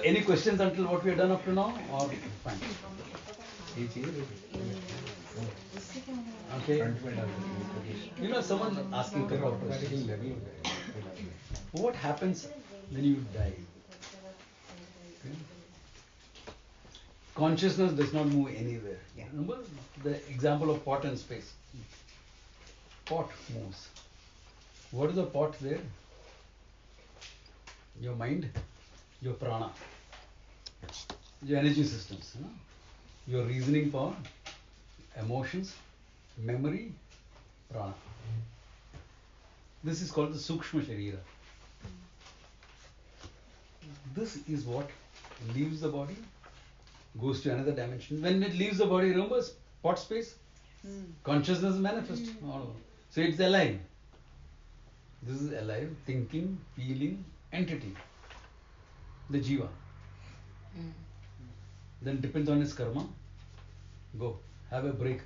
any questions until what we have done up to now? Or fine. Okay. Someone asking what happens when you die? Okay. Consciousness does not move anywhere. Yeah. Remember the example of pot and space. Pot moves. What is the pot there? Your mind, your prana, your energy systems, your reasoning power, emotions, memory, prana. This is called the Sukshma Sharira. This is what leaves the body, goes to another dimension. When it leaves the body, remember pot space? Consciousness manifests. So it's alive. This is alive, thinking, feeling, entity. The jiva. Then depends on his karma. Go, have a break.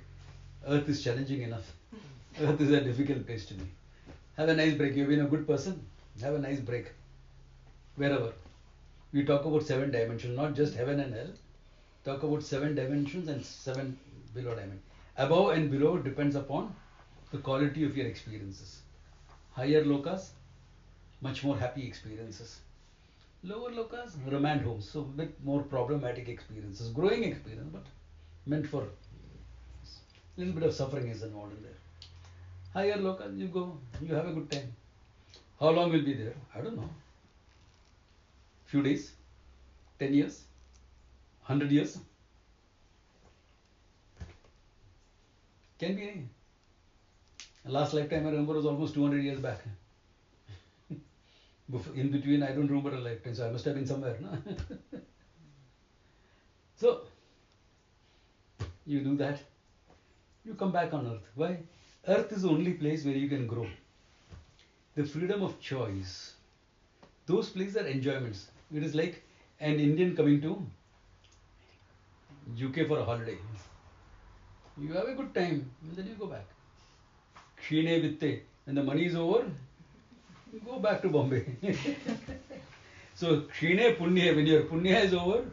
Earth is challenging enough. Earth is a difficult place to be. Have a nice break. You've been a good person. Have a nice break. Wherever. We talk about 7 dimensions, not just heaven and hell. Talk about 7 dimensions and 7 below dimensions. Above and below depends upon the quality of your experiences. Higher lokas, much more happy experiences. Lower lokas, remand homes, so a bit more problematic experiences, growing experience, but meant for a little bit of suffering is involved in there. Higher lokas, you go, you have a good time. How long will be there? I don't know. Few days, 10 years, 100 years. Can be any. Last lifetime I remember was almost 200 years back. In between I don't remember a lifetime, so I must have been somewhere. No? So, you do that, you come back on earth. Why? Earth is the only place where you can grow. The freedom of choice. Those places are enjoyments. It is like an Indian coming to UK for a holiday. You have a good time, and then you go back. Kshine vitte. When the money is over, you go back to Bombay. So, Kshine punya, when your punya is over,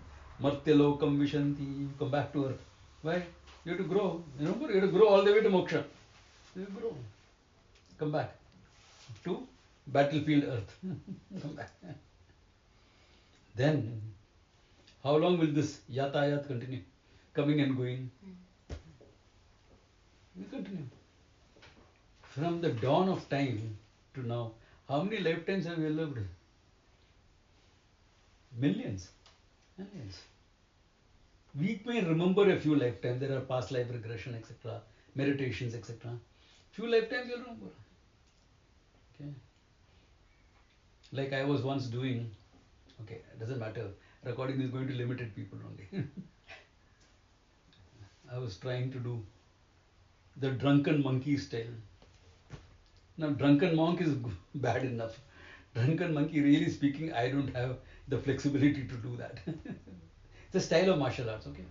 martya lokam vishanti, you come back to earth. Why? You have to grow. Remember, you have to grow all the way to moksha. You grow. Come back to battlefield earth. Come back. Then, how long will this yatayat continue? Coming and going. We continue. From the dawn of time to now, how many lifetimes have we lived? Millions. Millions. We may remember a few lifetimes. There are past life regression, etc., meditations, etc. Few lifetimes you'll remember. Okay. Like I was once doing, okay, it doesn't matter. Recording is going to limited people only. I was trying to do the drunken monkey style. Now, drunken monk is bad enough. Drunken monkey, really speaking, I don't have the flexibility to do that. It's a style of martial arts, okay?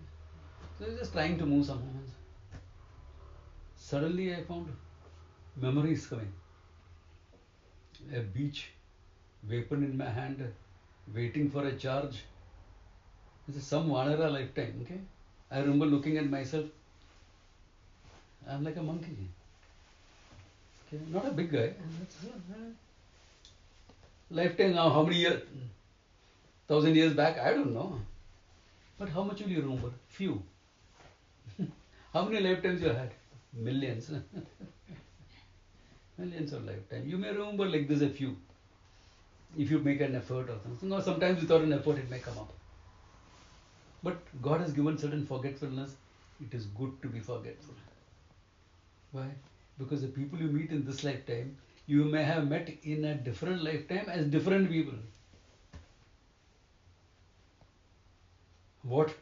So I was just trying to move some moments. Suddenly I found memories coming. A beach, weapon in my hand, waiting for a charge. This is some Vanara lifetime, okay? I remember looking at myself. I'm like a monkey. Okay, not a big guy. Lifetime now, how many years? 1,000 years back? I don't know. But how much will you remember? Few. How many lifetimes you had? Millions. Millions of lifetimes. You may remember like this a few. If you make an effort or something. Or sometimes without an effort it may come up. But God has given certain forgetfulness. It is good to be forgetful. Why? Because the people you meet in this lifetime, you may have met in a different lifetime as different people. What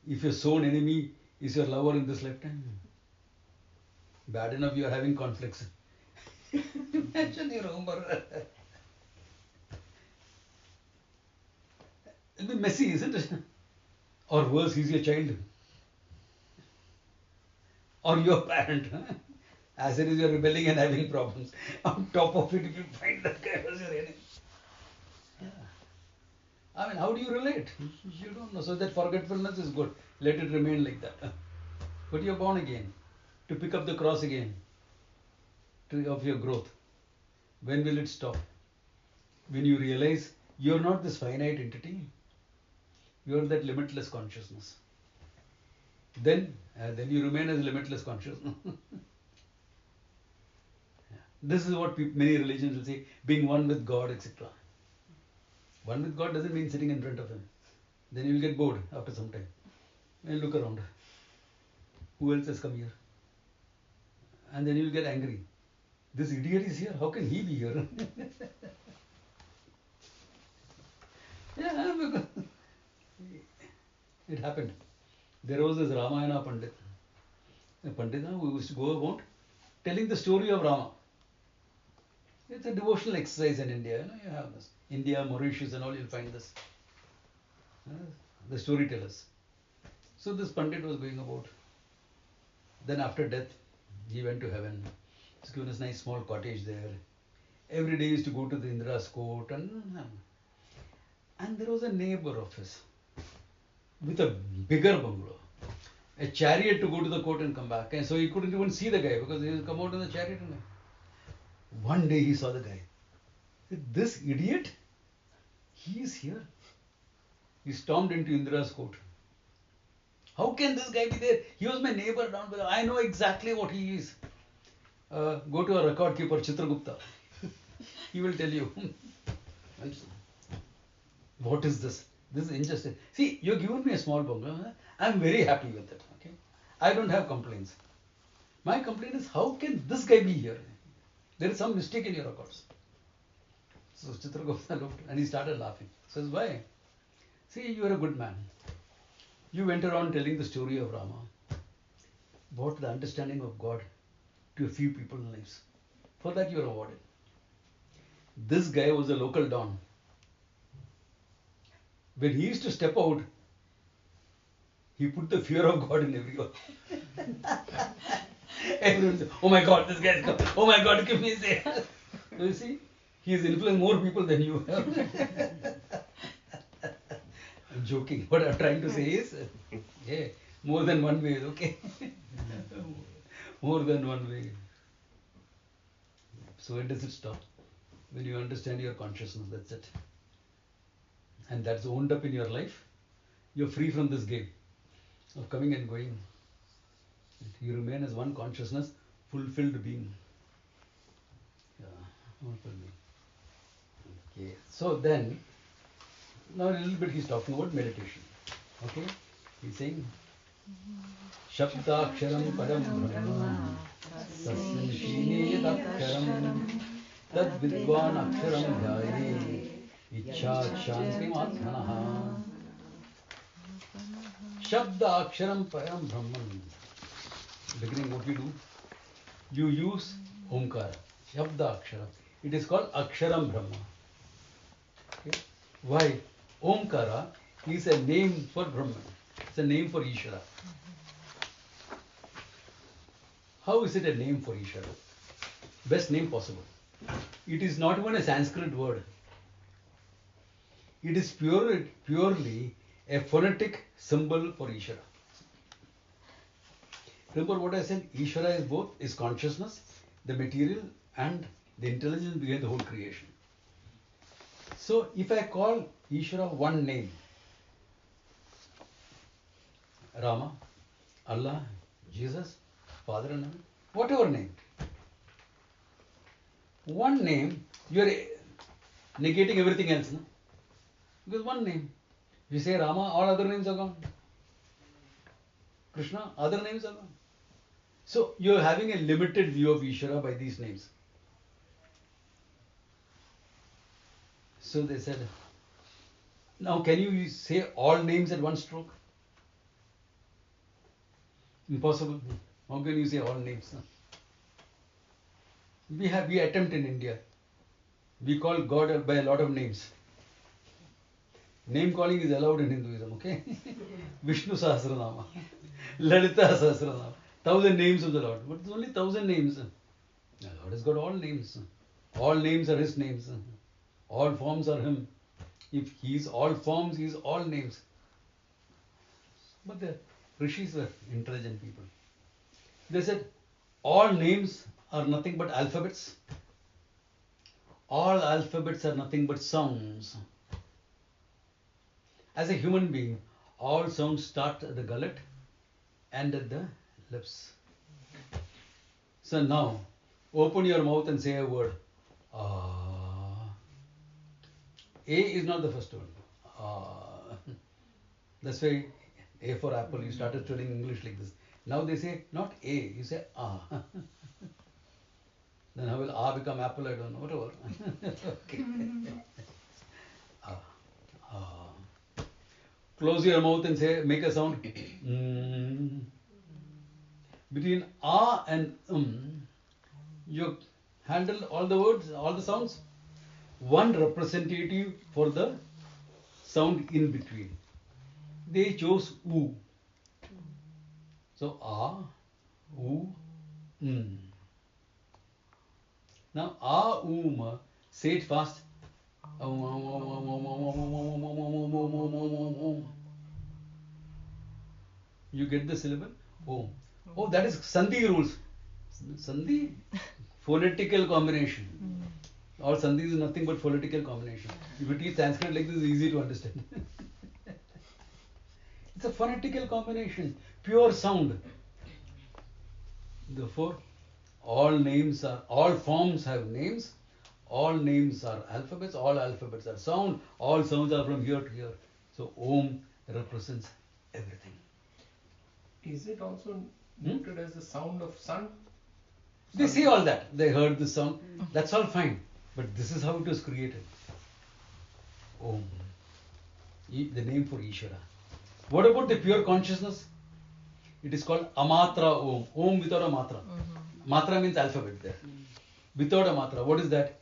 if your sworn enemy is your lover in this lifetime? Bad enough you are having conflicts. Imagine you remember. It'll be messy, isn't it? Or worse, he's your child. Or your parent. As it is, you're rebelling and having problems. On top of it, if you find that guy was your enemy. Yeah. I mean, how do you relate? You don't know. So that forgetfulness is good. Let it remain like that. But you're born again to pick up the cross again of your growth. When will it stop? When you realize you're not this finite entity, you're that limitless consciousness. Then you remain as limitless consciousness. This is what many religions will say, being one with God, etc. One with God doesn't mean sitting in front of Him. Then you will get bored after some time. And look around. Who else has come here? And then you will get angry. This idiot is here. How can he be here? Yeah, because it happened. There was this Ramayana Pandit. A Pandit who used to go about telling the story of Rama. It's a devotional exercise in India. You have this. India, Mauritius and all, you'll find this. The storytellers. So this Pandit was going about. Then after death, he went to heaven. He's given us a nice small cottage there. Every day he used to go to the Indra's court and there was a neighbor of his with a bigger bungalow. A chariot to go to the court and come back. And so he couldn't even see the guy because he would come out in the chariot. And one day he saw the guy. He said, this idiot, he is here. He stormed into Indra's court. How can this guy be there? He was my neighbor down below. I know exactly what he is. Go to a record keeper, Chitragupta. He will tell you. What is this? This is injustice. See, you've given me a small bungalow. I'm very happy with it. Okay, I don't have complaints. My complaint is, how can this guy be here? There is some mistake in your records. So Chitragupta looked and he started laughing. Says, why? See, you are a good man. You went around telling the story of Rama, brought the understanding of God to a few people's lives. For that you are awarded. This guy was a local don. When he used to step out, he put the fear of God in everyone. Everyone said, oh my God, this guy is coming. Oh my God, give me say. You see, he has influenced more people than you have. I'm joking. What I'm trying to say is, yeah, more than one way, okay? More than one way. So when does it stop? When you understand your consciousness, that's it. And that's owned up in your life, you're free from this game of coming and going. You remain as one consciousness, fulfilled being. Yeah, fulfilled being. Okay, so then, now a little bit he's talking about meditation. Okay, he's saying, Shabdaksharam param brahma tasmin shine daksharam tad vidwan aksharam dhyaye Ichha Shanti Matmanaha. Shabda Aksharam Param Brahman. Beginning what you do? You use Omkara. Shabda Aksharam. It is called Aksharam Brahma. Okay? Why? Omkara is a name for Brahman. It's a name for Ishvara. How is it a name for Ishvara? Best name possible. It is not even a Sanskrit word. It is purely a phonetic symbol for Ishvara. Remember what I said? Ishvara is both, is consciousness, the material and the intelligence behind the whole creation. So if I call Ishvara one name, Rama, Allah, Jesus, Father and Mother, whatever name, one name, you are negating everything else, no? Because one name. If you say Rama, all other names are gone. Krishna, other names are gone. So you are having a limited view of Ishvara by these names. So they said, now can you say all names at one stroke? Impossible. How can you say all names? We attempt in India. We call God by a lot of names. Name calling is allowed in Hinduism, okay? Vishnu Sahasranama, Lalita Sahasranama, 1,000 names of the Lord. But it's only 1,000 names. The Lord has got all names. All names are His names. All forms are Him. If he is all forms, he is all names. But the rishis were intelligent people. They said, all names are nothing but alphabets. All alphabets are nothing but sounds. As a human being, all sounds start at the gullet and at the lips. So now, open your mouth and say a word. Ah. A is not the first one. Ah. That's why A for apple, you started studying English like this. Now they say not A, you say ah. Then how will ah become apple? I don't know. Whatever. Okay. Ah. Ah. Close your mouth and say, make a sound. Mm. Between ah and you handle all the words, all the sounds. One representative for the sound in between. They chose oo. So ah, oo, Now ah, ma, say it fast. You get the syllable? Om. Oh, that is Sandhi rules. Sandhi? Phonetical combination. All Sandhi is nothing but phonetical combination. If you teach Sanskrit like this, it's easy to understand. It's a phonetical combination, pure sound. Therefore, all forms have names, all names are alphabets, all alphabets are sound, all sounds are from here to here. So Om represents everything. Is it also noted as the sound of sun? They say all that. They heard the sound. That's all fine. But this is how it was created. Om. The name for Ishvara. What about the pure consciousness? It is called Amatra Om. Om without a Matra. Matra means alphabet there. Without a Matra. What is that?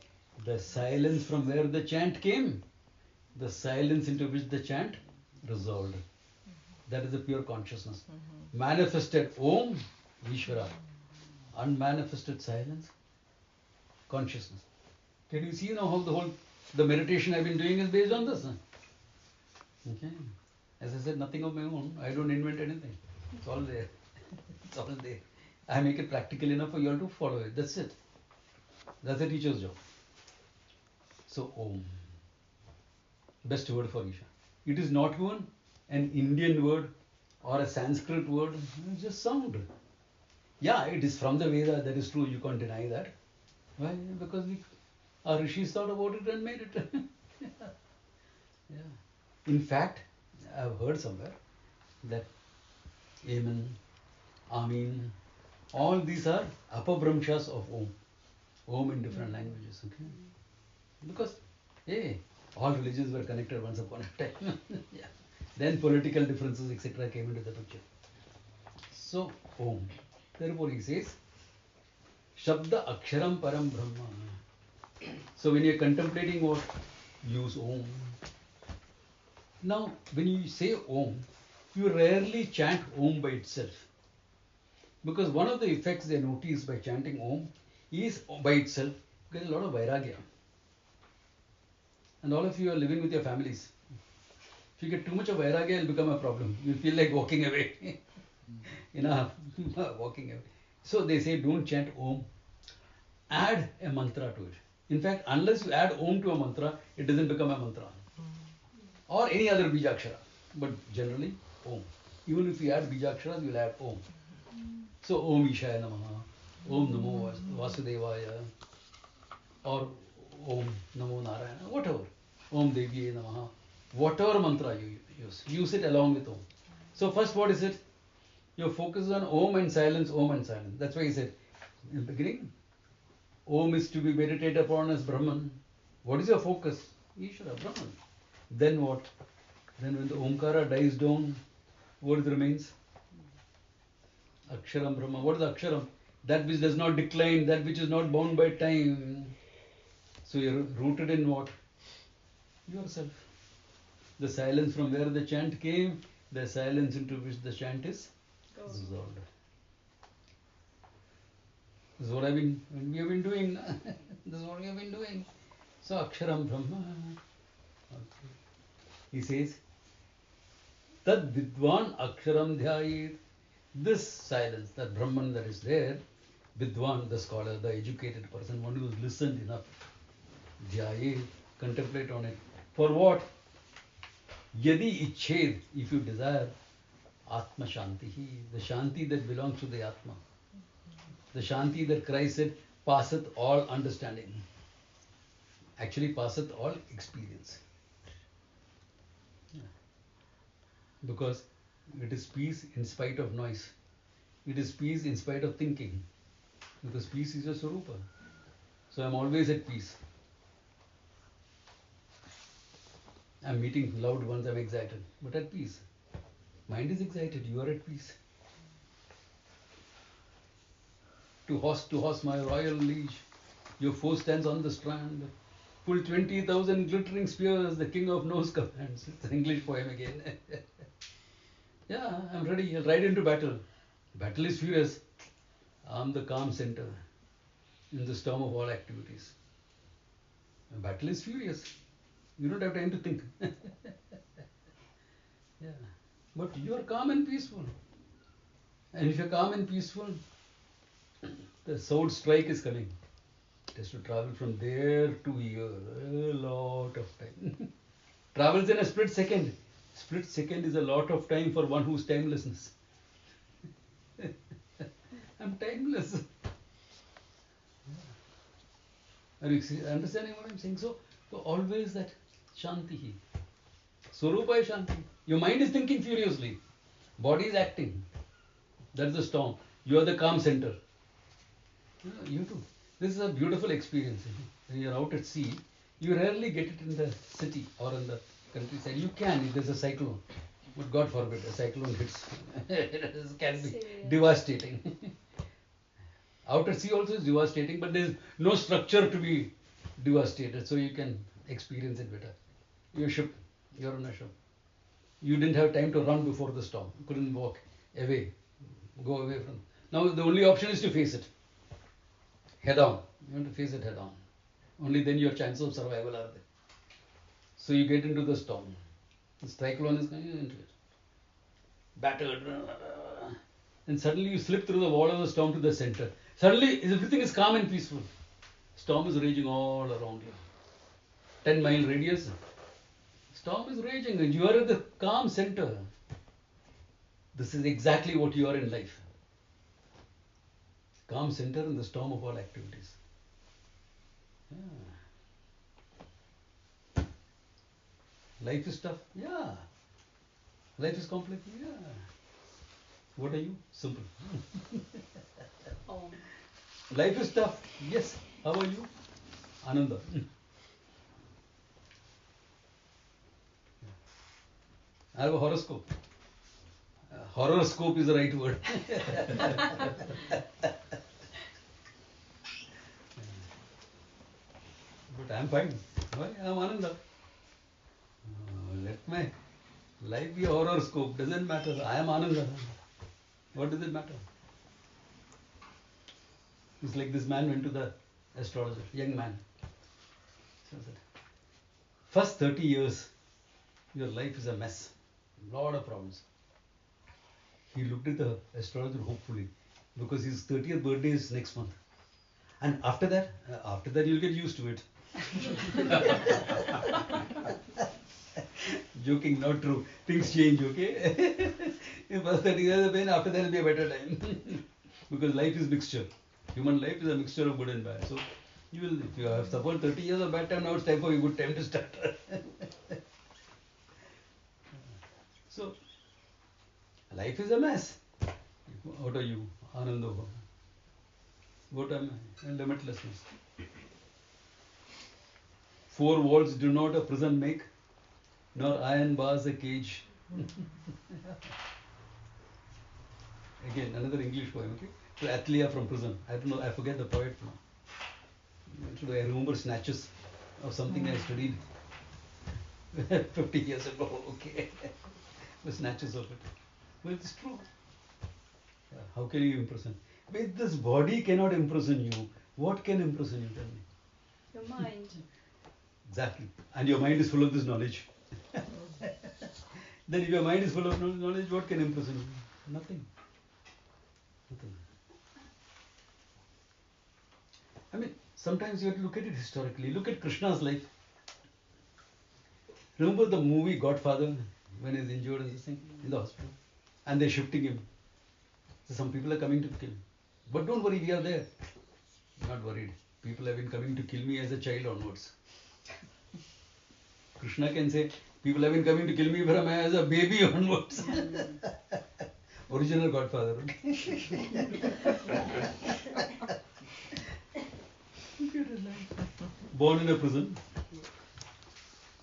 The silence from where the chant came. The silence into which the chant resolved. That is the pure consciousness. Manifested Om, Ishvara. Unmanifested silence, consciousness. Can you see now how the meditation I've been doing is based on this? Okay. As I said, nothing of my own. I don't invent anything. It's all there. It's all there. I make it practical enough for you all to follow it. That's it. That's a teacher's job. So Om. Best word for Isha. It is not even an Indian word or a Sanskrit word. It's just sound. Yeah, it is from the Veda, that is true, you can't deny that. Why? Because our rishis thought about it and made it. Yeah. In fact, I've heard somewhere that Amen, Amin, all these are apabramshas of Om. Om in different languages. Okay? Because, hey, all religions were connected once upon a time. Yeah. Then political differences, etc., came into the picture. So, Om. Therefore, he says, Shabda Aksharam Param Brahma. So, when you are contemplating what, use Om. Now, when you say Om, you rarely chant Om by itself. Because one of the effects they notice by chanting Om is by itself, you get a lot of vairagya. And all of you are living with your families. If you get too much of vairagya, it will become a problem. You feel like walking away. Walking away. So they say don't chant Om. Add a mantra to it. In fact, unless you add Om to a mantra, it doesn't become a mantra. Or any other bijakshara. But generally, Om. Even if you add bijaksharas, you will add Om. So Om Ishaya Namaha, Om Namo Vasudevaya, or Om Namo Narayana, whatever. Om Deviye Namaha. Whatever mantra you use it along with Om. So first, what is it? Your focus is on Om and silence, Om and silence. That's why he said in the beginning, Om is to be meditated upon as Brahman. What is your focus? Ishvara, Brahman. Then what? Then when the Omkara dies down, what remains? Aksharam Brahma. What is Aksharam? That which does not decline, that which is not bound by time. So you're rooted in what? Yourself. The silence from where the chant came, the silence into which the chant is dissolved. This is what we have been doing. This is what we have been doing. So Aksharam Brahma. Okay. He says, Tad Vidwan Aksharam Dhyayet. This silence, that Brahman that is there, Vidwan, the scholar, the educated person, one who has listened enough, Dhyayet, contemplate on it. For what? Yadi Icched, if you desire, Atma Shanti, the Shanti that belongs to the Atma. The Shanti that Christ said, passeth all understanding. Actually, passeth all experience. Yeah. Because it is peace in spite of noise. It is peace in spite of thinking. Because peace is a Swarupa. So I'm always at peace. I'm meeting loved ones, I'm excited, but at peace. Mind is excited, you are at peace. To horse, my royal liege, your foe stands on the strand. Full 20,000 glittering spears, the king of nose commands. It's an English poem again. Yeah, I'm ready, I'll ride into battle. Battle is furious. I'm the calm center in the storm of all activities. A battle is furious. You don't have time to think. Yeah. But you are calm and peaceful. And if you're calm and peaceful, the sword strike is coming. It has to travel from there to here. A lot of time. Travels in a split second. Split second is a lot of time for one who's timelessness. I'm timeless. Are you understanding what I'm saying? So always that Shanti. Swarupa is Shanti. Your mind is thinking furiously. Body is acting. That's the storm. You are the calm center. Yeah, you too. This is a beautiful experience. When you're out at sea, you rarely get it in the city or in the countryside. You can if there's a cyclone. But God forbid, a cyclone hits. It can be devastating. Out at sea also is devastating, but there's no structure to be devastated, so you can experience it better. You're on a ship. You didn't have time to run before the storm. You couldn't walk away, go away from. Now the only option is to face it. Head on. You want to face it head on. Only then your chances of survival are there. So you get into the storm. The cyclone is coming into it. Battered. And suddenly you slip through the wall of the storm to the center. Suddenly everything is calm and peaceful. Storm is raging all around you. 10-mile radius. Storm is raging and you are at the calm center. This is exactly what you are in life. Calm center in the storm of all activities. Yeah. Life is tough. Yeah. Life is complex. Yeah. What are you? Simple. Oh. Life is tough. Yes. How are you? Ananda. I have a horoscope. Horoscope is the right word. But I am fine. Why? I am Ananda. Let my life be a horoscope. Doesn't matter. I am Ananda. What does it matter? It's like this man went to the astrologer, young man. So said, first 30 years, your life is a mess. Lot of problems. He looked at the astrologer hopefully because his 30th birthday is next month. And after that you'll get used to it. Joking, not true. Things change, okay? If first 30 years of pain, after that will be a better time. Because life is mixture. Human life is a mixture of good and bad. So if you have suffered 30 years of bad time, now it's time for a good time to start. So life is a mess. What are you? Ananda. What am I? Limitlessness. 4 walls do not a prison make, nor iron bars a cage. Again, another English poem, okay? So Athalia from prison. I don't know, I forget the poet now. Should I remember snatches of something I studied 50 years ago, okay? The snatches of it. Well, it's true. Yeah, how can you imprison? But this body cannot imprison you. What can imprison you? Tell me. Your mind. Exactly. And your mind is full of this knowledge. Then if your mind is full of knowledge, what can imprison you? Nothing. Nothing. I mean, sometimes you have to look at it historically. Look at Krishna's life. Remember the movie Godfather when he's injured and this thing in the hospital? And they're shifting him. So some people are coming to kill him. But don't worry, we are there. Not worried. People have been coming to kill me as a child onwards. Krishna can say, people have been coming to kill me from as a baby onwards. Original Godfather. Born in a prison,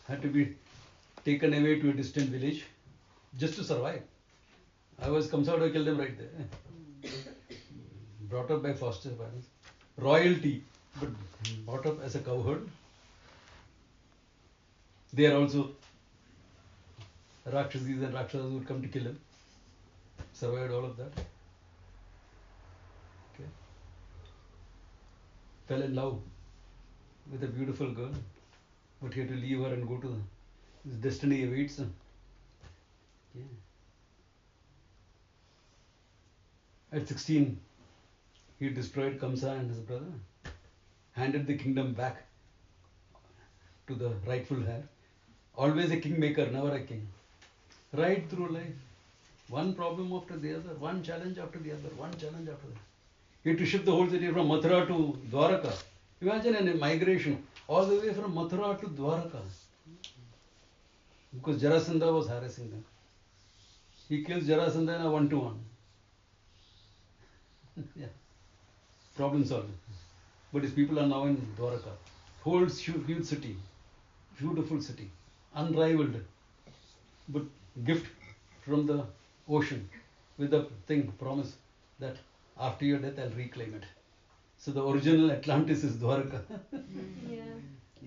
had to be taken away to a distant village just to survive. I was Kamsada killed him right there. Brought up by foster parents. Royalty, but brought up as a cowherd. They are also Rakshasis and Rakshasas would come to kill him. Survived all of that. Okay. Fell in love with a beautiful girl, but he had to leave her and go to his destiny awaits him. Yeah. At 16, he destroyed Kamsa and his brother, handed the kingdom back to the rightful hand. Always a kingmaker, never a king. Right through life, one problem after the other, one challenge after the other, one challenge after the other. He had to shift the whole city from Mathura to Dwaraka. Imagine a migration all the way from Mathura to Dwaraka. Because Jarasandha was harassing them. He kills Jarasandha in a 1-to-1. Yeah. Problem solved. But his people are now in Dwaraka. Whole huge city. Beautiful city. Unrivaled. But gift from the ocean with the promise that after your death I'll reclaim it. So the original Atlantis is Dwaraka. Yeah.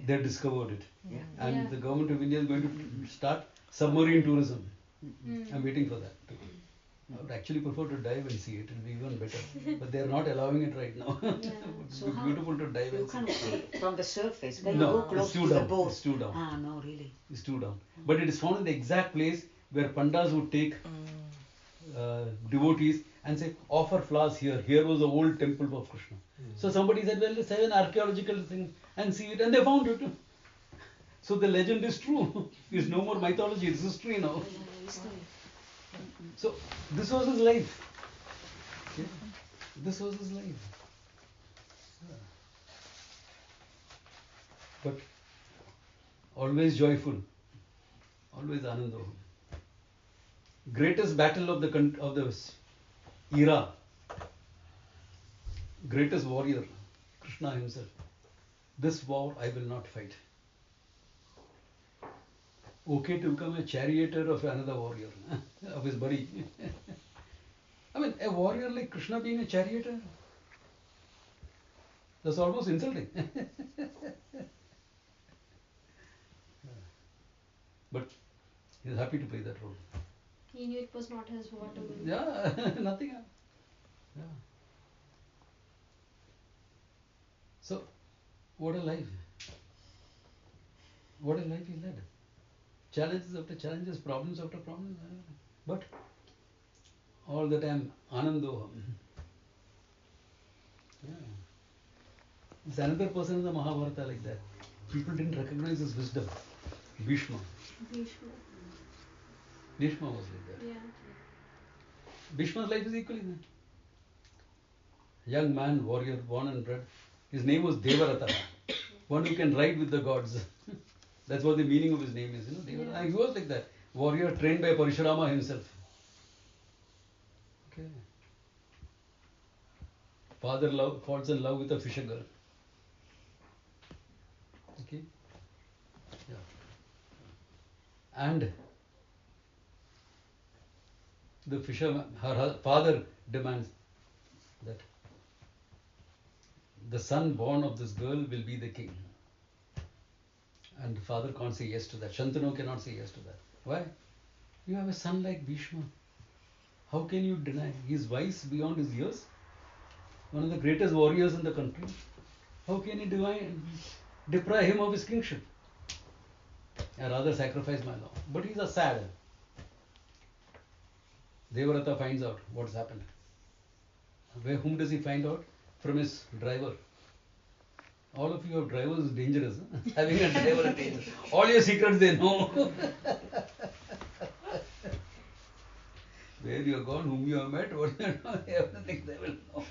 They discovered it. Yeah. And Yeah. the government of India is going to start submarine tourism. I'm waiting for that. I would actually prefer to dive and see it. It will be even better. But they are not allowing it right now. It Yeah. would So be how- beautiful to dive You and can't see. see from the surface. When No, you go it's close too to the down. boat. It's too down. Ah, no, really. It's too down. But it is found in the exact place where pandas would take devotees and say, offer flowers here. Here was the old temple of Krishna. So somebody said, well, let's have an archaeological thing and see it. And they found it. So the legend is true. It's no more mythology. It's history now. So this was his life. Okay? This was his life. But always joyful. Always Ananda. Greatest battle of the era. Greatest warrior, Krishna himself. This war I will not fight. Okay to become a charioteer of another warrior, of his buddy. I mean, a warrior like Krishna being a charioteer, that's almost insulting. But he's happy to play that role. He knew it was not his watermelon. Yeah, nothing else. Yeah. So, what a life. What a life he led. Challenges after challenges, problems after problems. But all the time, Anando. Yeah. There's another person in the Mahabharata like that. People didn't recognize his wisdom. Bhishma. Bhishma. Bhishma was like that. Yeah. Bhishma's life is equally that. Young man, warrior, born and bred. His name was Devarata, one who can ride with the gods. That's what the meaning of his name is, Devarata. Yeah. And he was like that, warrior trained by Parashurama himself. Okay. Father falls in love with a fisher girl. Okay. Yeah. And the fisherman, her father demands that the son born of this girl will be the king. And the father can't say yes to that. Shantanu cannot say yes to that. Why? You have a son like Bhishma. How can you deny? He is wise beyond his years. One of the greatest warriors in the country. How can you deprive him of his kingship? I rather sacrifice my law. But he's a sad. Devrata finds out what's happened. Whom does he find out? From his driver. All of you have drivers is dangerous. Huh? Having a driver is dangerous. All your secrets they know. Where you have gone, whom you have met, what you know, everything they will know.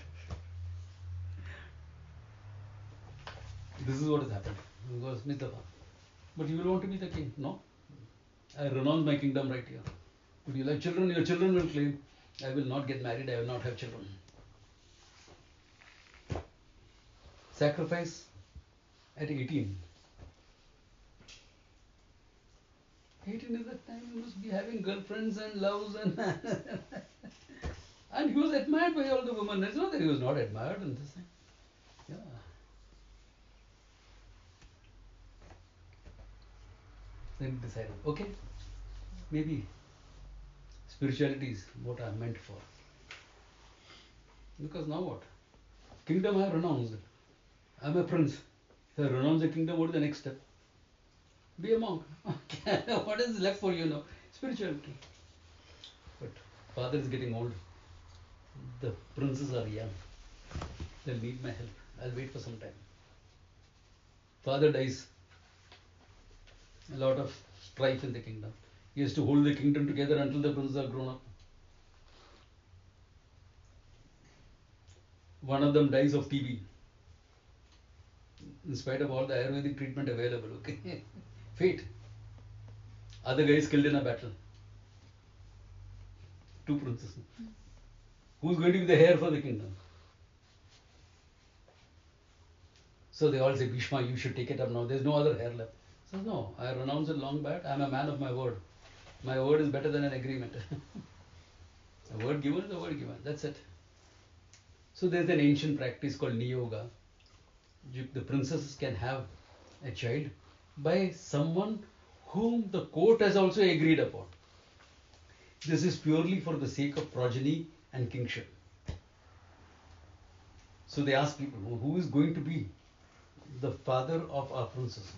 This is what has happened. Because Mitapa. But you will want to be the king. No. I renounce my kingdom right here. Would you like children? Your children will claim, I will not get married, I will not have children. Sacrifice at 18. 18 is the time you must be having girlfriends and loves and and he was admired by all the women. It's not that he was not admired and this thing. Yeah. Then he decided, okay, maybe spirituality is what I'm meant for. Because now what? Kingdom I have renounced. I'm a prince. If I renounce the kingdom, what is the next step? Be a monk. What is left for you now? Spirituality. But father is getting old. The princes are young. They'll need my help. I'll wait for some time. Father dies. A lot of strife in the kingdom. He has to hold the kingdom together until the princes are grown up. One of them dies of TB. In spite of all the Ayurvedic treatment available, okay? Fate. Other guy is killed in a battle. 2 princes. Who's going to be the heir for the kingdom? So they all say, Bhishma, you should take it up now. There's no other heir left. He says, no, I renounced it long back. I'm a man of my word. My word is better than an agreement. A word given is a word given. That's it. So there's an ancient practice called niyoga. The princesses can have a child by someone whom the court has also agreed upon. This is purely for the sake of progeny and kingship. So they ask people, who is going to be the father of our princess?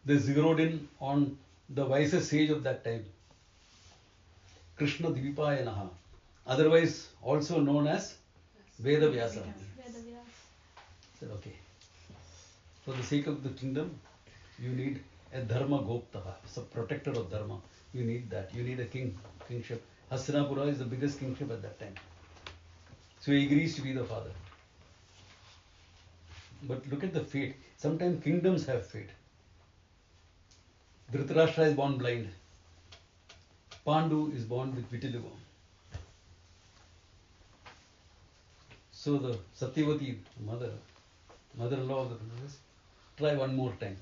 They zeroed in on the wisest sage of that time, Krishna Dvipayanaha, otherwise also known as Veda Vyasa. Said, okay, for the sake of the kingdom, you need a Dharma Goptaha, it's a protector of Dharma. You need that. You need a kingship. Hastinapura is the biggest kingship at that time. So he agrees to be the father. But look at the fate. Sometimes kingdoms have fate. Dhritarashtra is born blind. Pandu is born with vitiligo. So the Satyavati, mother-in-law of the princess, try one more time.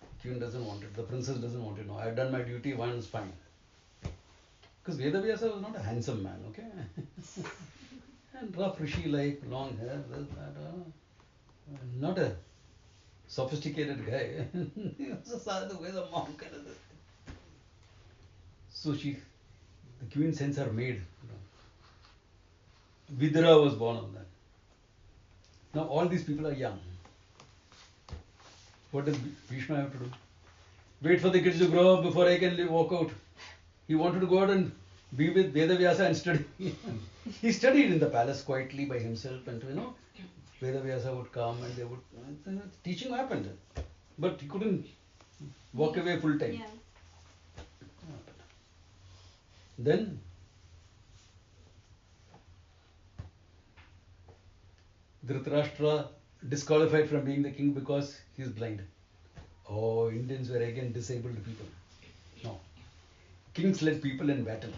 The queen doesn't want it. The princess doesn't want it. No, I've done my duty. One is fine. Because Vedavyasa was not a handsome man, okay? And rough rishi-like, long hair, this, that, not a sophisticated guy. He was a sadhu, he was a monk. So the queen sends her maid. Vidura was born on that. Now all these people are young. What does Bhishma have to do? Wait for the kids to grow up before I can walk out. He wanted to go out and be with Vedavyasa and study. He studied in the palace quietly by himself, and Vedavyasa would come and they would teaching happened. But he couldn't walk away full time. Yeah. Then Dhritarashtra disqualified from being the king because he is blind. Oh, Indians were again disabled people. No. Kings led people in battle.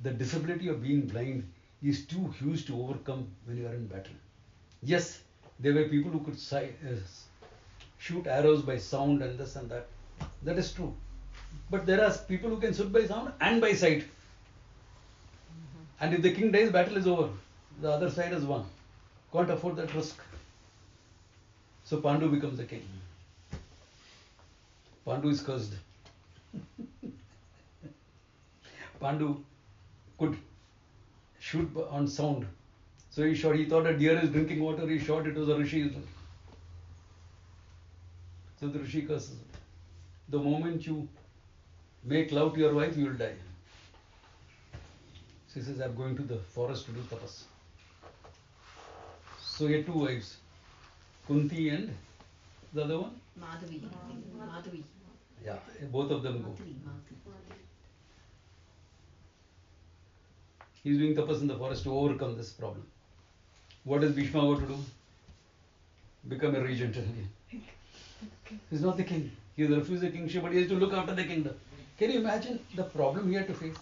The disability of being blind is too huge to overcome when you are in battle. Yes, there were people who could shoot arrows by sound and this and that. That is true. But there are people who can shoot by sound and by sight. And if the king dies, battle is over. The other side has won. Can't afford that risk. So Pandu becomes the king. Pandu is cursed. Pandu could shoot on sound. So he thought a deer is drinking water, he shot, it was a rishi. So the Rishi curses him. The moment you make love to your wife, you will die. She says, I'm going to the forest to do tapas. So he had two wives, Kunti and the other one? Madhavi. Madhavi. Yeah, both of them go. He's doing tapas in the forest to overcome this problem. What does Bhishma go to do? Become a regent again. He's not the king. He has refused the kingship, but he has to look after the kingdom. Can you imagine the problem he had to face?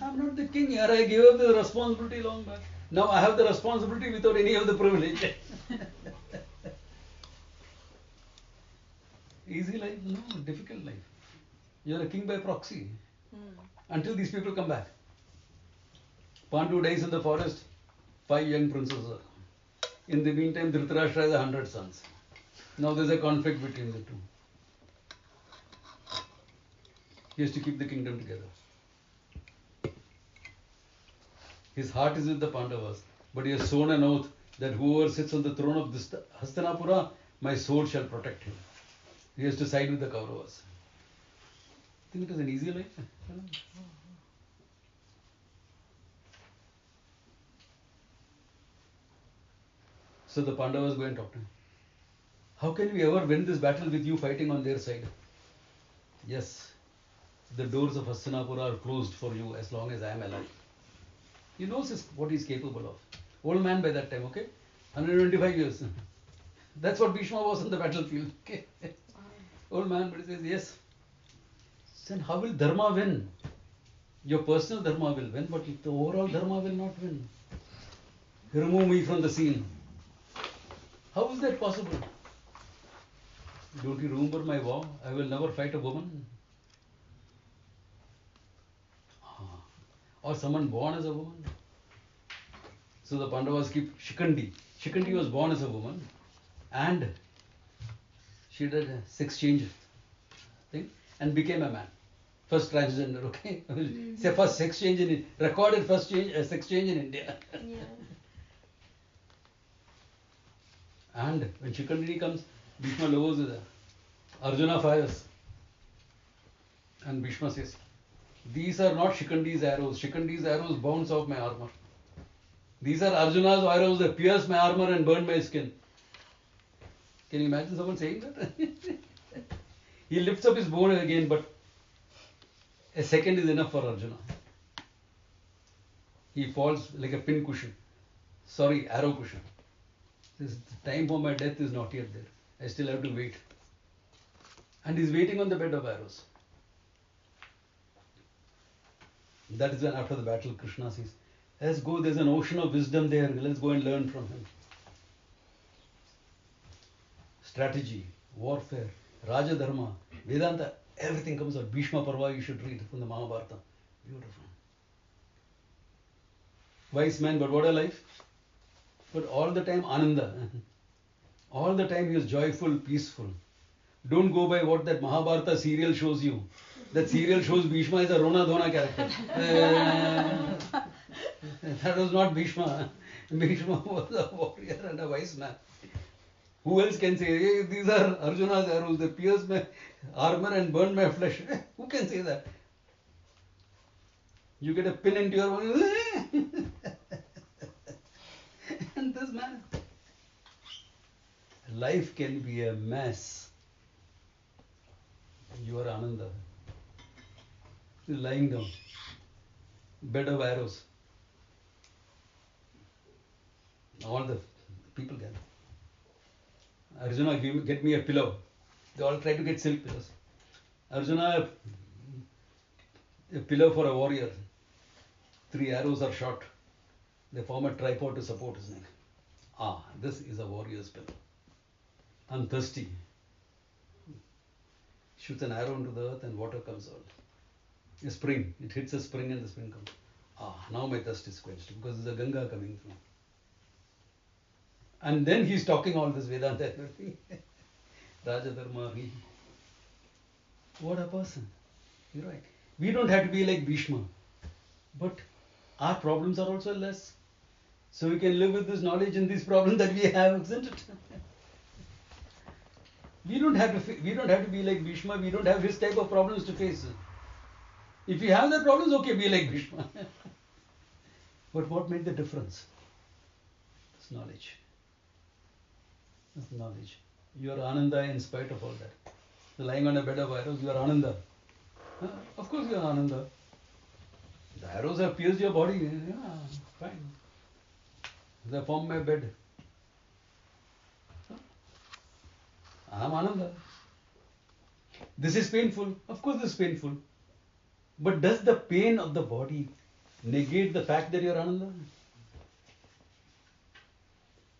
I'm not the king here. I gave up the responsibility long back. Now I have the responsibility without any of the privilege. Easy life? No, difficult life. You're a king by proxy. Until these people come back. Pandu dies in the forest, 5 young princes. In the meantime, Dhritarashtra has 100 sons. Now there's a conflict between the two. He has to keep the kingdom together. His heart is with the Pandavas, but he has sworn an oath that whoever sits on the throne of this Hastinapura, my sword shall protect him. He has to side with the Kauravas. Think it is an easy life? So the Pandavas go and talk to him. How can we ever win this battle with you fighting on their side? Yes, the doors of Hastinapura are closed for you as long as I am alive. He knows what he is capable of. Old man by that time, okay? 125 years. That's what Bhishma was on the battlefield. Okay? Old man, but he says, yes. Then how will Dharma win? Your personal Dharma will win, but the overall Dharma will not win. Remove me from the scene. How is that possible? Don't you remember my vow? I will never fight a woman. Or someone born as a woman. So the Pandavas keep Shikandi. Shikandi was born as a woman and she did a sex change thing and became a man. First transgender, okay? Say first sex change recorded first sex change in India. Yeah. And when Shikandi comes, Bhishma lowers with her. Arjuna fires. And Bhishma says, these are not Shikandi's arrows. Shikandi's arrows bounce off my armor. These are Arjuna's arrows that pierce my armor and burn my skin. Can you imagine someone saying that? He lifts up his bow again, but a second is enough for Arjuna. He falls like a pin cushion. Sorry, arrow cushion. This time for my death is not yet there. I still have to wait. And he's waiting on the bed of arrows. That is when after the battle Krishna says, let's go, there's an ocean of wisdom there, let's go and learn from him. Strategy, warfare, Raja Dharma, Vedanta, everything comes out. Bhishma Parva you should read from the Mahabharata. Beautiful. Wise man, but what a life. But all the time Ananda. All the time he was joyful, peaceful. Don't go by what that Mahabharata serial shows you. That serial shows Bhishma as a Rona Dhona character. That was not Bhishma. Bhishma was a warrior and a wise man. Who else can say, hey, these are Arjuna's arrows, they pierce my armor and burn my flesh? Who can say that? You get a pin into your and this man. Life can be a mess. You are Ananda. He's lying down. Bed of arrows. All the people can. Arjuna, get me a pillow. They all try to get silk pillows. Arjuna, a pillow for a warrior. 3 arrows are shot. They form a tripod to support his neck. Ah, this is a warrior's pillow. I'm thirsty. Shoots an arrow into the earth and water comes out. A spring. It hits a spring and the spring comes. Ah, now my thirst is quenched because there's a Ganga coming through. And then he's talking all this Vedanta and everything. Raja Dharma. What a person. You're right. We don't have to be like Bhishma. But our problems are also less. So we can live with this knowledge and these problems that we have, isn't it? We don't have to. We don't have to be like Bhishma. We don't have his type of problems to face. If you have the problems, okay, be like Bhishma. But what made the difference? It's knowledge. It's knowledge. You are Ananda in spite of all that. You're lying on a bed of arrows, you are Ananda. Huh? Of course you are Ananda. The arrows have pierced your body. Yeah, fine. They form my bed. Huh? I am Ananda. This is painful. Of course this is painful. But does the pain of the body negate the fact that you are Ananda?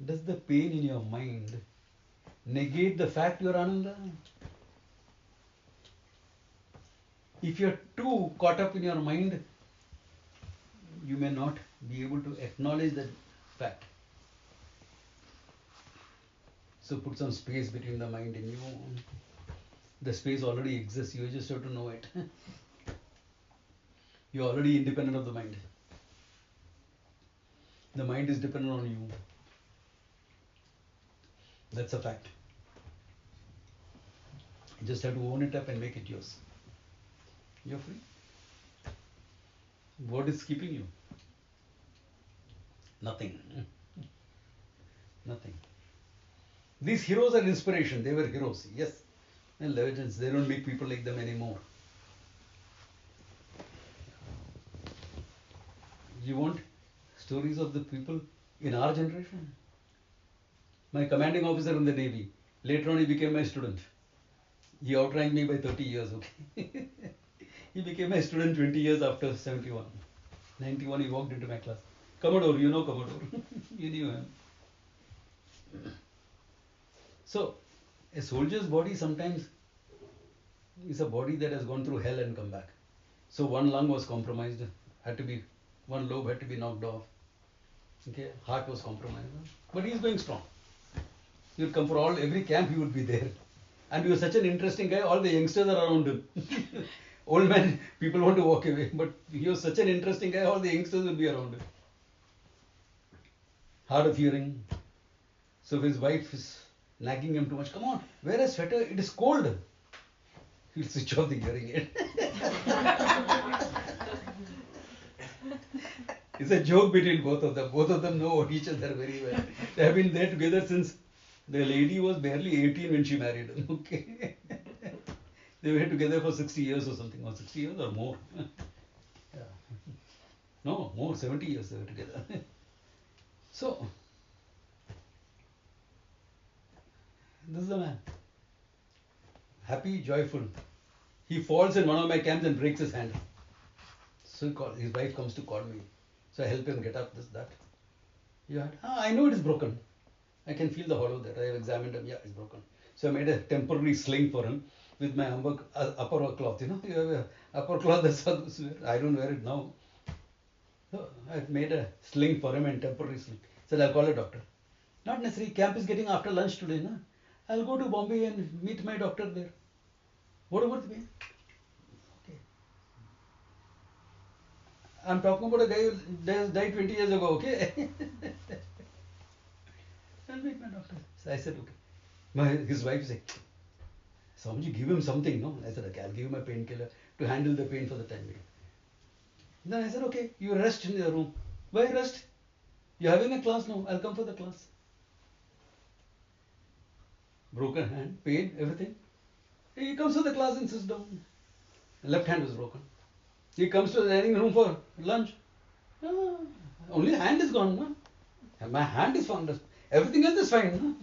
Does the pain in your mind negate the fact you are Ananda? If you are too caught up in your mind, you may not be able to acknowledge that fact. So put some space between the mind and you. The space already exists, you just have to know it. You're already independent of the mind. The mind is dependent on you. That's a fact. You just have to own it up and make it yours. You're free. What is keeping you? Nothing. Nothing. These heroes are inspiration. They were heroes, yes. And legends, they don't make people like them anymore. You want stories of the people in our generation? My commanding officer in the Navy, later on he became my student. He outranked me by 30 years, okay? He became my student 20 years after 71. 91 he walked into my class. Commodore, you know Commodore. You knew him. So, a soldier's body sometimes is a body that has gone through hell and come back. So one lung was compromised, one lobe had to be knocked off. Okay, heart was compromised. But he is going strong. He would come for every camp, he would be there. And he was such an interesting guy, all the youngsters are around him. Old man, people want to walk away, but he was such an interesting guy, all the youngsters will be around him. Hard of hearing. So if his wife is nagging him too much, come on, wear a sweater, it is cold. He'll switch off the hearing aid. It's a joke between both of them. Both of them know each other very well. They have been there together since the lady was barely 18 when she married him. Okay. They were together for 60 years or something, or 60 years or more. Yeah. No, more, 70 years they were together. So, this is the man. Happy, joyful. He falls in one of my camps and breaks his hand. So his wife comes to call me. So I help him get up, this, that. Yeah, I know it is broken. I can feel the hollow there. I have examined him. Yeah, it's broken. So I made a temporary sling for him with my upper cloth. You know, you have a upper cloth that's sadhus wear. I don't wear it now. So I've made a sling for him and temporary sling. Said I'll call a doctor. Not necessarily. Camp is getting after lunch today. No? I'll go to Bombay and meet my doctor there. What about the pain? Okay. I'm talking about a guy who died 20 years ago. Okay. I'll meet my doctor. So I said, okay. His wife said, Swamiji, give him something, no? I said, okay, I'll give him a painkiller to handle the pain for the time being. Then I said, okay, you rest in your room. Why rest? You're having a class now. I'll come for the class. Broken hand, pain, everything. He comes to the class and sits down. Left hand was broken. He comes to the dining room for lunch. Ah, only hand is gone, no? And my hand is found. Everything else is fine, no?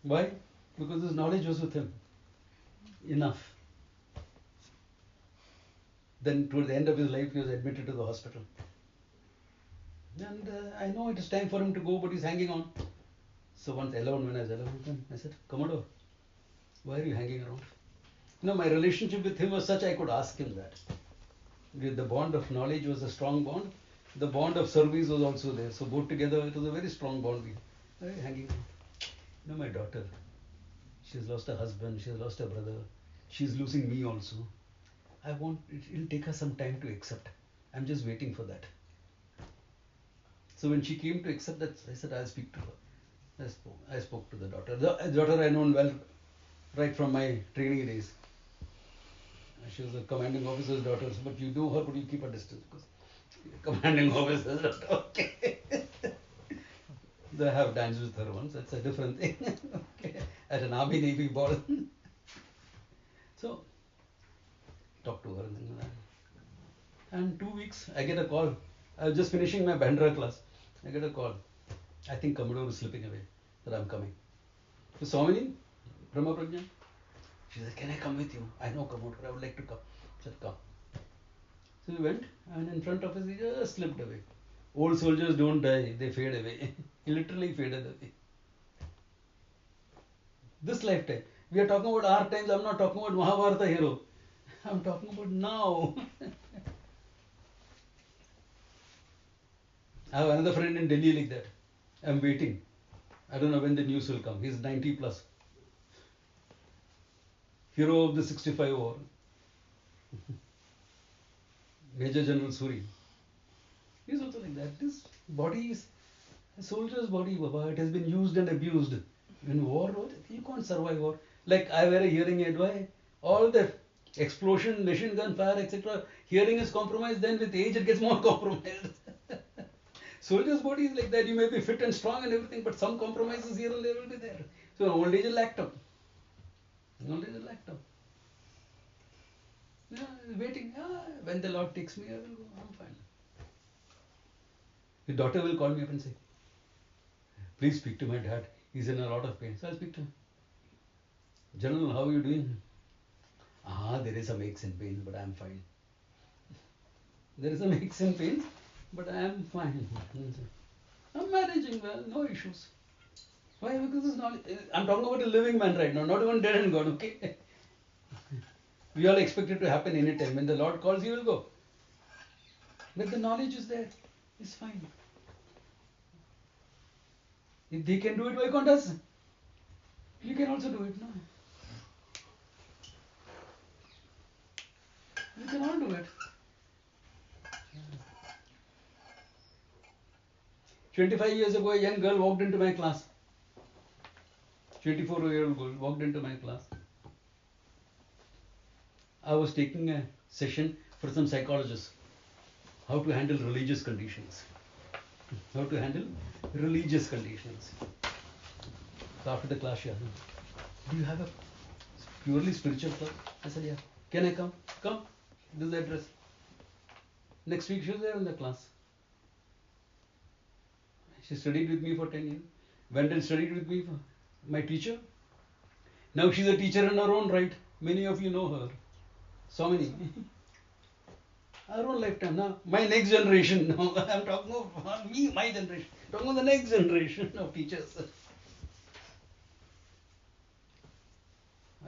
Why? Because his knowledge was with him. Enough. Then toward the end of his life, he was admitted to the hospital. And I know it is time for him to go, but he's hanging on. So once alone, when I was alone with him, I said, Commodore, why are you hanging around? You know, my relationship with him was such I could ask him that. The bond of knowledge was a strong bond. The bond of service was also there. So both together, it was a very strong bond. Why are you hanging around? You know, my daughter, she has lost her husband, she has lost her brother. She's losing me also. It'll take her some time to accept. I'm just waiting for that. So when she came to accept that, I said, I'll speak to her. I spoke to the daughter. The daughter I known well right from my training days. She was a commanding officer's daughter, but you know her, but you keep a distance because commanding officer's daughter. Okay. They have danced with her once. That's a different thing. Okay. At an Army Navy ball. So, talk to her and things like that. And 2 weeks, I get a call. I was just finishing my Bandra class. I get a call. I think Commodore is slipping away. That I'm coming. So Swamini, Brahma Prajna. She said, can I come with you? I know Commodore. I would like to come. I said, come. So we went, and in front of us, he just slipped away. Old soldiers don't die, they fade away. He literally faded away. This lifetime. We are talking about our times. I'm not talking about Mahabharata hero. I'm talking about now. I have another friend in Delhi like that. I'm waiting. I don't know when the news will come. He's 90 plus. Hero of the 65 war. Major General Suri. He's also like that. This body is a soldier's body, Baba. It has been used and abused. In war, you can't survive war. Like I wear a hearing aid. Why? All the explosion, machine gun fire, etc. Hearing is compromised. Then with age, it gets more compromised. Soldier's body is like that. You may be fit and strong and everything, but some compromises here and there will be there. So old age will act up. Old age will act up. Yeah, waiting. When the Lord takes me, I will go. I'm fine. His daughter will call me up and say, please speak to my dad. He's in a lot of pain. So I'll speak to him. General, how are you doing? There is some aches and pains, but I'm fine. There is some aches and pains, but I am fine. I'm managing well, no issues. Why? Because it's not. I'm talking about a living man right now, not even dead and gone, okay? We all expect it to happen anytime. When the Lord calls, He will go. But the knowledge is there. It's fine. If they can do it, why can't us? You can also do it, no? You can all do it. 25 years ago, a young girl walked into my class. 24-year-old girl walked into my class. I was taking a session for some psychologists. How to handle religious conditions. How to handle religious conditions. So after the class, do you have a purely spiritual club? I said, yeah. Can I come? Come. This is the address. Next week she was there in the class. She studied with me for 10 years. Went and studied with me, for my teacher. Now she's a teacher in her own right. Many of you know her. So many. Our own lifetime. Now, my next generation. Now, I'm talking about me, my generation. I'm talking about the next generation of teachers.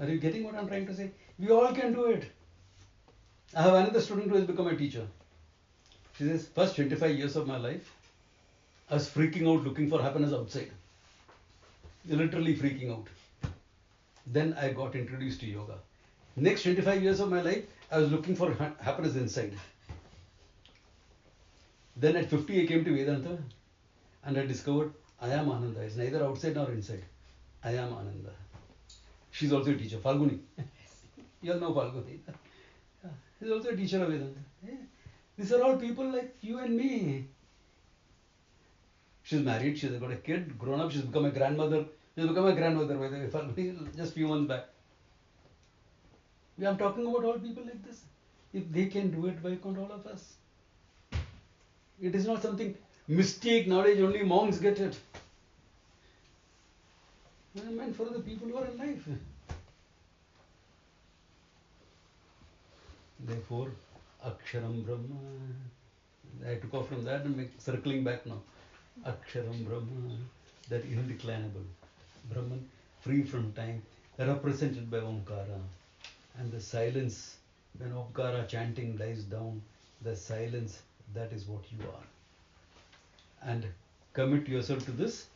Are you getting what I'm trying to say? We all can do it. I have another student who has become a teacher. She says, first 25 years of my life, I was freaking out looking for happiness outside. Literally freaking out. Then I got introduced to yoga. Next 25 years of my life, I was looking for happiness inside. Then at 50, I came to Vedanta and I discovered I am Ananda. It's neither outside nor inside. I am Ananda. She's also a teacher, Falguni. You all know Falguni. She's also a teacher of Vedanta. These are all people like you and me. She's married, she's got a kid, grown up, she's become a grandmother. She's become a grandmother, by the way, Falguni, just few months back. I'm talking about all people like this. If they can do it, why can't all of us? It is not something mystic knowledge, only monks get it. It is meant for the people who are in life. Therefore, Aksharam Brahma. I took off from that and circling back now. Aksharam Brahma, that indeclinable Brahman, free from time, represented by Omkara. And the silence, when Omkara chanting dies down, the silence, that is what you are. And commit yourself to this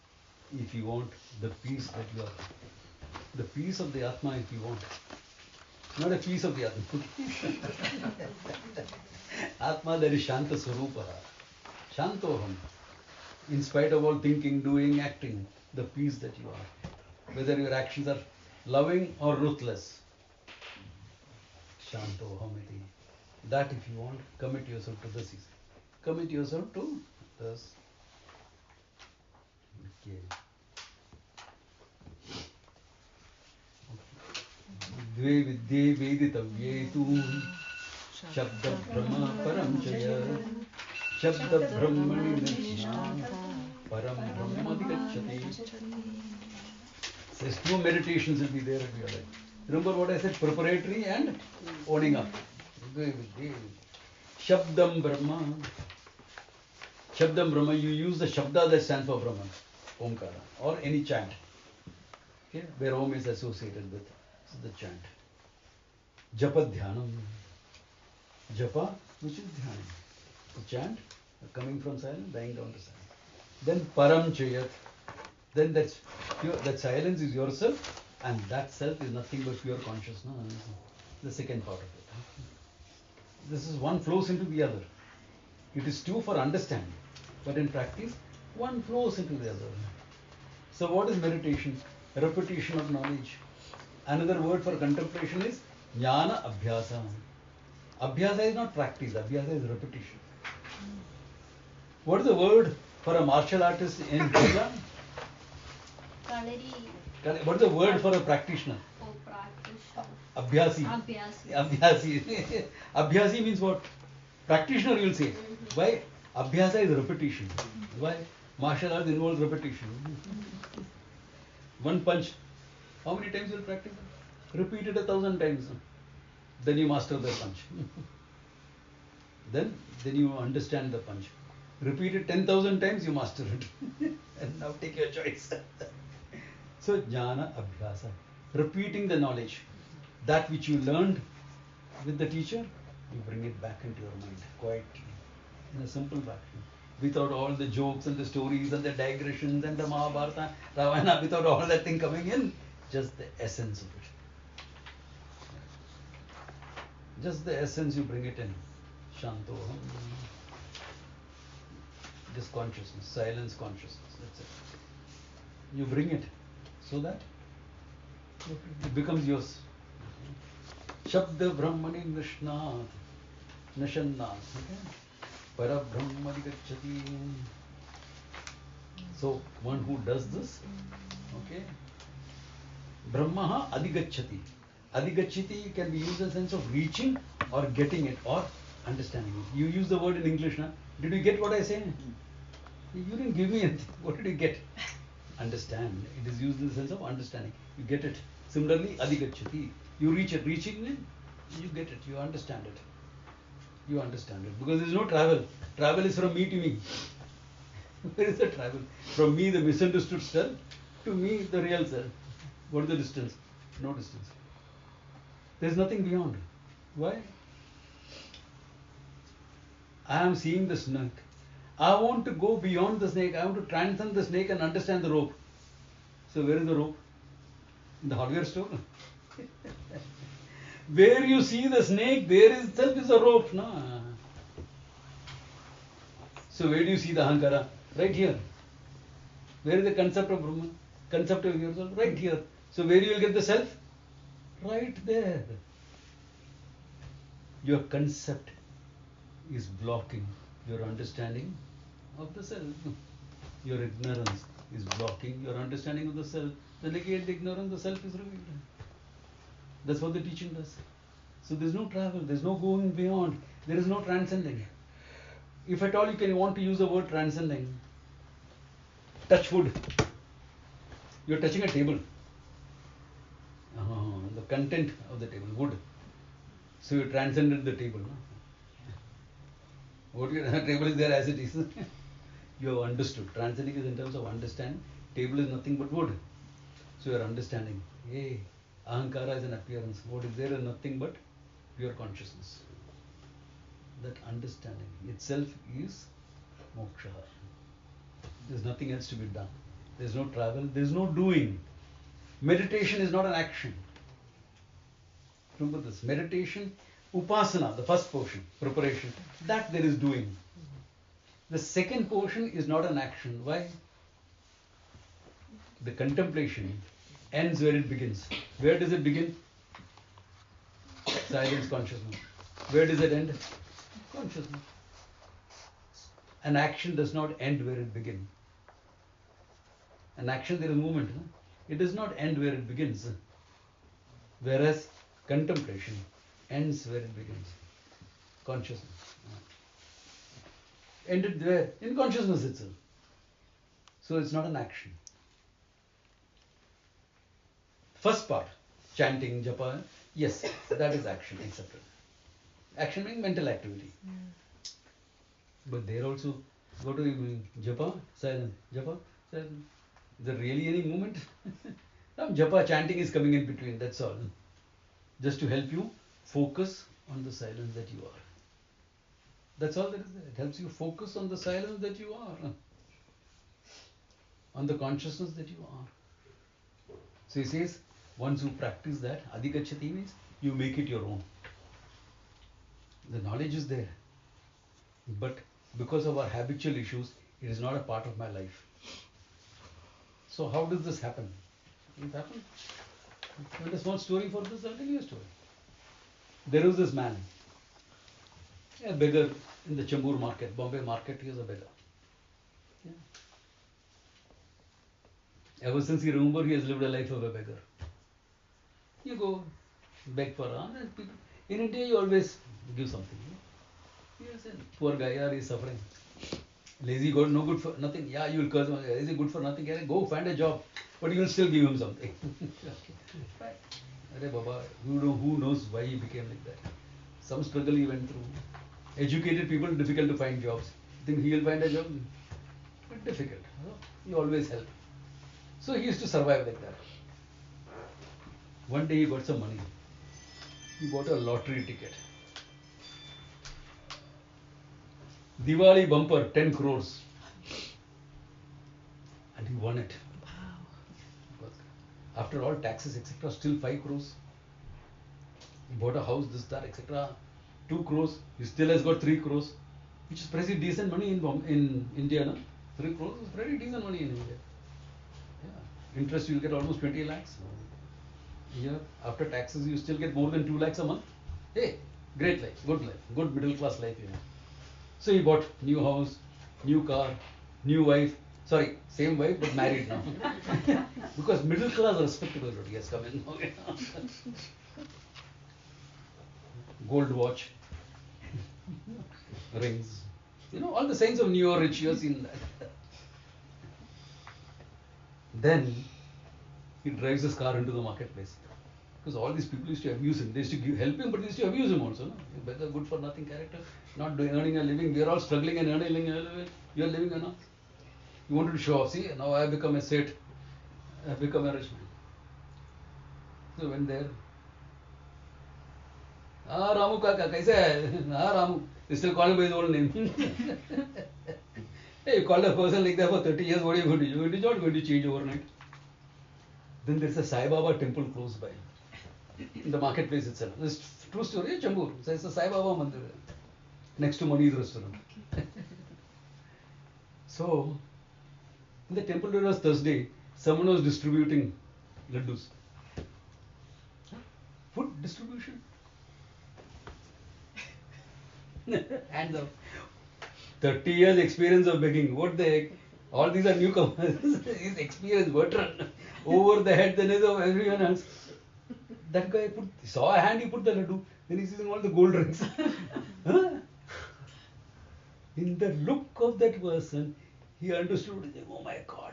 if you want the peace that you are. The peace of the Atma if you want. Not a piece of the Atma. Atma, that is Shanta Swarupa. Shantoham. In spite of all thinking, doing, acting. the peace that you are. Whether your actions are loving or ruthless. Shanto Hamiti. That if you want, commit yourself to this. Commit yourself to this. Okay. द्वे विद्ये वेदितव्ये तु शब्दब्रह्म परं च यत् शब्दब्रह्मणि निष्ठात् परं ब्रह्माधिगच्छति. There's two meditations will be there in your life. Remember what I said, preparatory and owning up. Shabdam Brahma. Shabdam Brahma, you use the Shabda that stands for Brahman, Omkara, or any chant. Okay, where Om is associated with the chant. Japa Dhyanam. Japa, which is Dhyanam. The chant, coming from silence, dying down to silence. Then Param Chayat. Then that silence is yourself, and that self is nothing but pure consciousness. The second part of it. This is one flows into the other. It is two for understanding, but in practice, one flows into the other. So what is meditation? Repetition of knowledge. Another word for contemplation is jnana abhyasa. Abhyasa is not practice, abhyasa is repetition. What is the word for a martial artist in Bhutan? What is the word for a practitioner? Oh, practitioner. Abhyasi. Abhyasi. Abhyasi means what? Practitioner, you will say. Why? Abhyasa is repetition. Why? Martial arts involves repetition. One punch. How many times you will practice it? Repeat it 1,000 times. Then you master the punch. then you understand the punch. Repeat it 10,000 times, you master it. And now take your choice. So, jnana abhyasa. Repeating the knowledge. That which you learned with the teacher, you bring it back into your mind quietly, in a simple fashion. Without all the jokes and the stories and the digressions and the Mahabharata, Ravana, without all that thing coming in, just the essence of it. Just the essence, you bring it in. Shanto. Just consciousness, silence consciousness. That's it. You bring it so that it becomes yours. Shabda Brahmani Nishnat. Nishannat. Para Brahmani Gacchati. So, one who does this, okay, Brahmaha Adigacchati. Adigacchati can be used in the sense of reaching or getting it or understanding it. You use the word in English, na? Did you get what I say? You didn't give me anything. What did you get? Understand. It is used in the sense of understanding. You get it. Similarly, Adigacchati. You reach it. Reaching it, you get it. You understand it. You understand it. Because there is no travel. Travel is from me to me. Where is the travel? From me, the misunderstood self, to me, the real self. What is the distance? No distance. There is nothing beyond. Why? I am seeing the snake. I want to go beyond the snake. I want to transcend the snake and understand the rope. So where is the rope? In the hardware store? Where you see the snake, there itself is a rope. No? So where do you see the Ahankara? Right here. Where is the concept of Brahman? Concept of yourself? Right here. So where you will get the self? Right there. Your concept is blocking your understanding of the self. Your ignorance is blocking your understanding of the self. The negate the ignorance, the self is revealed. That's what the teaching does. So there is no travel, there is no going beyond, there is no transcending. If at all you want to use the word transcending, touch wood. You are touching a table. The content of the table, wood. So you transcended the table. What your table is there as it is. You have understood. Transcending is in terms of understanding. Table is nothing but wood. So you are understanding. Hey, Ahankara is an appearance. What is there is nothing but pure consciousness. That understanding itself is moksha. There is nothing else to be done. There is no travel. There is no doing. Meditation is not an action. Remember this. Meditation, upasana, the first portion, preparation, that there is doing. The second portion is not an action. Why? the contemplation ends where it begins. Where does it begin? Silence, consciousness. Where does it end? Consciousness. An action does not end where it begins. An action, there is movement. No? It does not end where it begins. Whereas contemplation ends where it begins. Consciousness. Ended where? In consciousness itself. So it's not an action. First part, chanting, japa, yes, that is action, accepted. Action means mental activity. But there also, what are you doing? Japa, silence, japa, silence. Is there really any movement? Some japa, chanting is coming in between, that's all. Just to help you focus on the silence that you are. That's all that is there. It helps you focus on the silence that you are. On the consciousness that you are. So he says, once you practice that, adhikachati means you make it your own. The knowledge is there. But because of our habitual issues, it is not a part of my life. So how does this happen? It happens. You want a small story for this? I'll tell you a story. There was this man, a beggar in the Chambur market, Bombay market. He was a beggar. Yeah. Ever since he remember, he has lived a life of a beggar. You go beg for alms, and people in India you always give something. Yes, and poor guy, yeah, he's suffering. Lazy, God, no good for nothing. Yeah, you will curse him. Is he good for nothing? Go find a job, but you will still give him something. Right. Arey Baba, who knows why he became like that? Some struggle he went through. Educated people, difficult to find jobs. Think he will find a job? But difficult. You always help. So he used to survive like that. One day he got some money. He bought a lottery ticket. Diwali bumper, 10 crores. And he won it. Wow. After all taxes, etc., still 5 crores. He bought a house, this, that, etc. 2 crores. He still has got 3 crores. Which is pretty decent money in India. No? 3 crores is pretty decent money in India. Yeah. Interest, you'll get almost 20 lakhs. Yeah. After taxes, you still get more than 2 lakhs a month. Hey, great life, good middle class life, you know. So he bought new house, new car, new wife. Sorry, same wife but married now. Because middle class respectable, he has come in. Gold watch, rings. You know, all the signs of new or rich, you have seen that. Then he drives his car into the marketplace. Because all these people used to abuse him. They used to help him, but they used to abuse him also. No? Better good for nothing character, not earning a living. We are all struggling and earning a living. You are living enough. You wanted to show off. See, now I have become a Seth. I have become a rich man. So when there, Ramu Kaka, kaise hai? Ramu. They still call him by his old name. Hey, you called a person like that for 30 years, what are you going to do? It is not going to change overnight. Then there is a Sai Baba temple close by. In the marketplace itself. This is true story, Chambur. So it's a Sai Baba mandir next to Mani's restaurant. Okay. So, in the temple, it was Thursday. Someone was distributing laddus. Food distribution. Hands up. 30 years experience of begging. What the heck? All these are newcomers. His experience, veteran. Over the head, then is of everyone else. That guy saw a hand, he put the laddu. Then he sees all the gold rings. Huh? In the look of that person, he understood. Oh my God.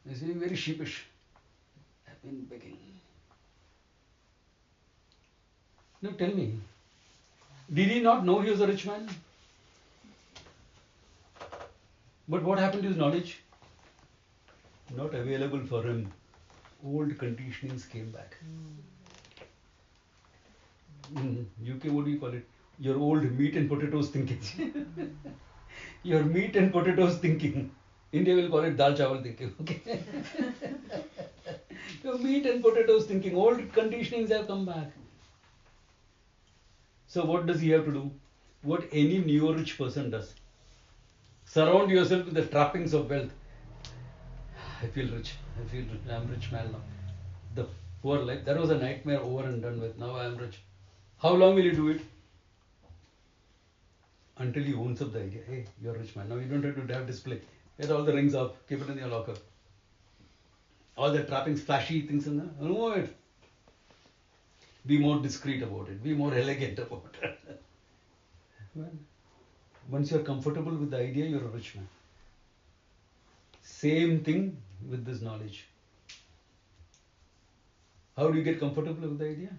He's feeling very sheepish. I've been begging. Now tell me, did he not know he was a rich man? But what happened to his knowledge? Not available for him. Old conditionings came back. In UK, what do you call it? Your old meat and potatoes thinking. Your meat and potatoes thinking. India will call it dal chawal thinking. Okay. Your meat and potatoes thinking. Old conditionings have come back. So what does he have to do? What any neo-rich person does. Surround yourself with the trappings of wealth. I feel rich. I feel I'm rich man now. The poor life, that was a nightmare over and done with. Now I am rich. How long will you do it? Until he owns up the idea. Hey, you're a rich man. Now you don't have to have display. Get all the rings up, keep it in your locker. All the trappings, flashy things in there. Remove it. Be more discreet about it. Be more elegant about it. Well, once you're comfortable with the idea, you're a rich man. Same thing with this knowledge. How do you get comfortable with the idea?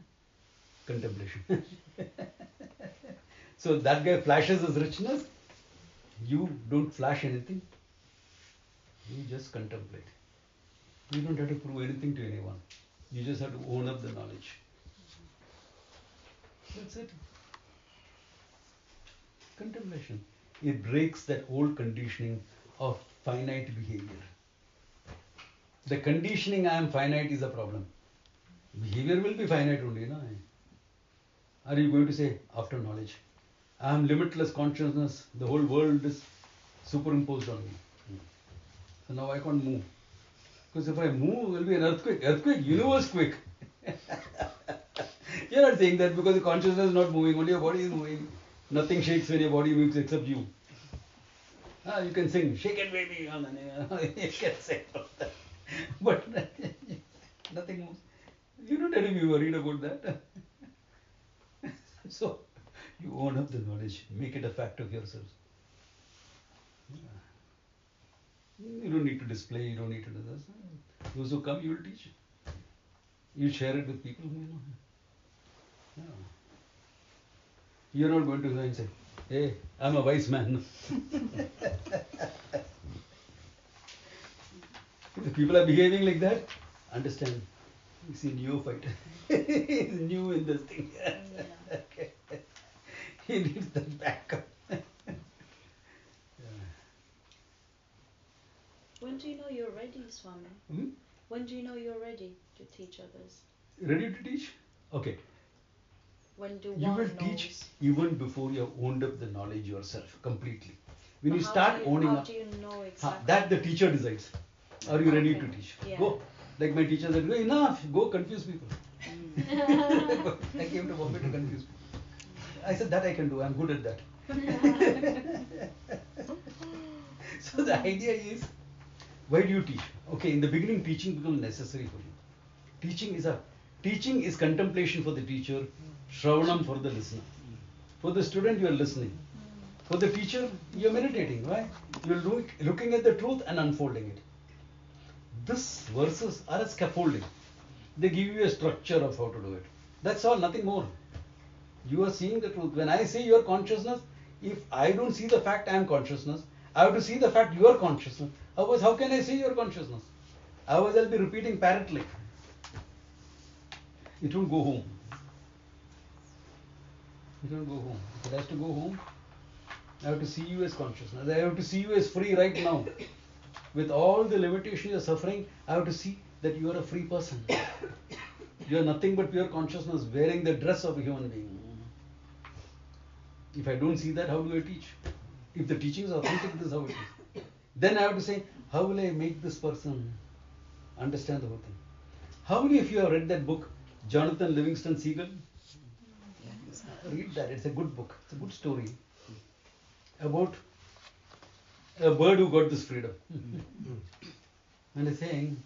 Contemplation. So that guy flashes his richness. You don't flash anything. You just contemplate. You don't have to prove anything to anyone. You just have to own up the knowledge. That's it. Contemplation. It breaks that old conditioning of finite behavior. The conditioning I am finite is a problem. Behavior will be finite only, no? Are you going to say after knowledge, I am limitless consciousness, the whole world is superimposed on me. So now I can't move. Because if I move, there will be an earthquake, universe quake. You're not saying that because the consciousness is not moving, only your body is moving. Nothing shakes when your body moves except you. You can sing, shake it baby, you can say all that. But nothing moves. You don't have to be worried about that. So, you own up the knowledge, make it a fact of yourself. You don't need to display, you don't need to do this. Those who come, you will teach. You share it with people who you know. Yeah. You're not going to go and say, hey, I'm a wise man. If the people are behaving like that, understand. He's a neophyte. He's new in this thing. Okay. He needs the backup. When do you know you're ready, Swami? When do you know you're ready to teach others? Ready to teach? Okay. When do You one will knows? teach even before you have owned up the knowledge yourself completely. When But you how start do you, owning how up, do you know exactly? that the teacher decides. Are you ready to Okay. teach? Yeah. Go. Like my teacher said, enough, go confuse people. I came to Bombay to confuse people. I said that I can do, I'm good at that. So the idea is, why do you teach? Okay, in the beginning teaching becomes necessary for you. Teaching is contemplation for the teacher, shravanam for the listener. For the student you are listening. For the teacher you are meditating, right? You are looking at the truth and unfolding it. These verses are a scaffolding. They give you a structure of how to do it. That's all, nothing more. You are seeing the truth. When I say your consciousness, if I don't see the fact I am consciousness, I have to see the fact you are consciousness. Otherwise, how can I see your consciousness? Otherwise, I'll be repeating parrot-like. It won't go home. It won't go home. If it has to go home, I have to see you as consciousness. I have to see you as free right now. With all the limitations you are suffering, I have to see that you are a free person. You are nothing but pure consciousness wearing the dress of a human being. If I don't see that, how do I teach? If the teaching is authentic, this is how it is. Then I have to say, how will I make this person understand the whole thing? How many of you have read that book, Jonathan Livingston Seagull? Read that. It's a good book. It's a good story about a bird who got this freedom. And he's saying,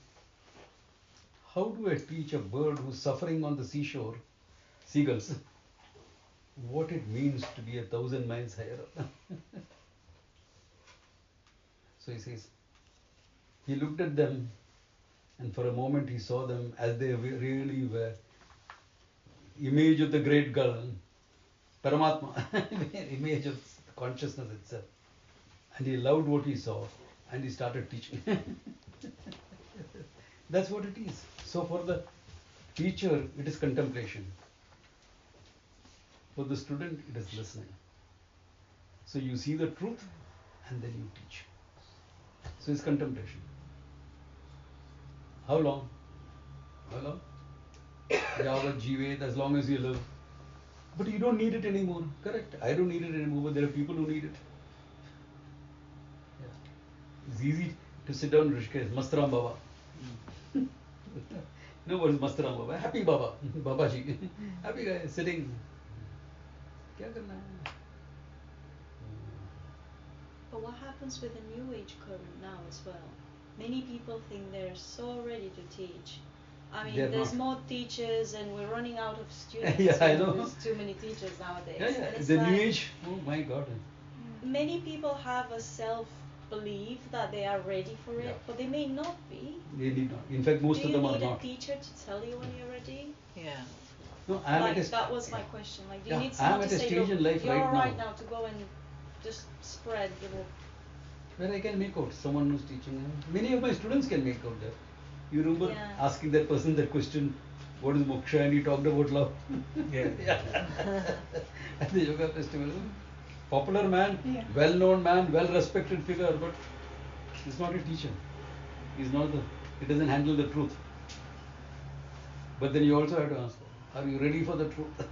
how do I teach a bird who's suffering on the seashore, seagulls, what it means to be 1,000 miles higher up? So he says, he looked at them and for a moment he saw them as they really were. Image of the great gull, Paramatma, image of consciousness itself. And he loved what he saw and he started teaching. That's what it is. So for the teacher, it is contemplation. For the student, it is listening. So you see the truth and then you teach. So it's contemplation. How long? How long? Yavat Jivet, as long as you live. But you don't need it anymore. Correct. I don't need it anymore, but there are people who need it. Yeah. It's easy to sit down in Rishikesh, Mastram Baba. You know what is Mastaram Baba? Happy Baba, Babaji. Happy guy sitting. क्या करना है? But what happens with the new age current now as well? Many people think they're so ready to teach. I mean, They're there's not. more teachers and we're running out of students. Yeah, I You know. There's too many teachers nowadays. Yeah, And it's the like new age. Oh my God. many people have a self-belief that they are ready for it, Yeah. but they may not be. They need not. In fact, most Do of you them are need a not. teacher to tell you when you're ready? Yeah. No, I am Like, at a that was my question. Like, do you Yeah, need I am someone at to a say, stage look, in life you're right alright now now to go and just spread the book. where I can make out someone who's teaching. Many of my students can make out that. You remember Yeah. asking that person that question, what is moksha? And he talked about love. Yeah. At the yoga festival. Popular man, Yeah. well-known man, well-respected figure, but he's not a teacher. He's not the. He doesn't handle the truth. But then you also have to ask, are you ready for the truth?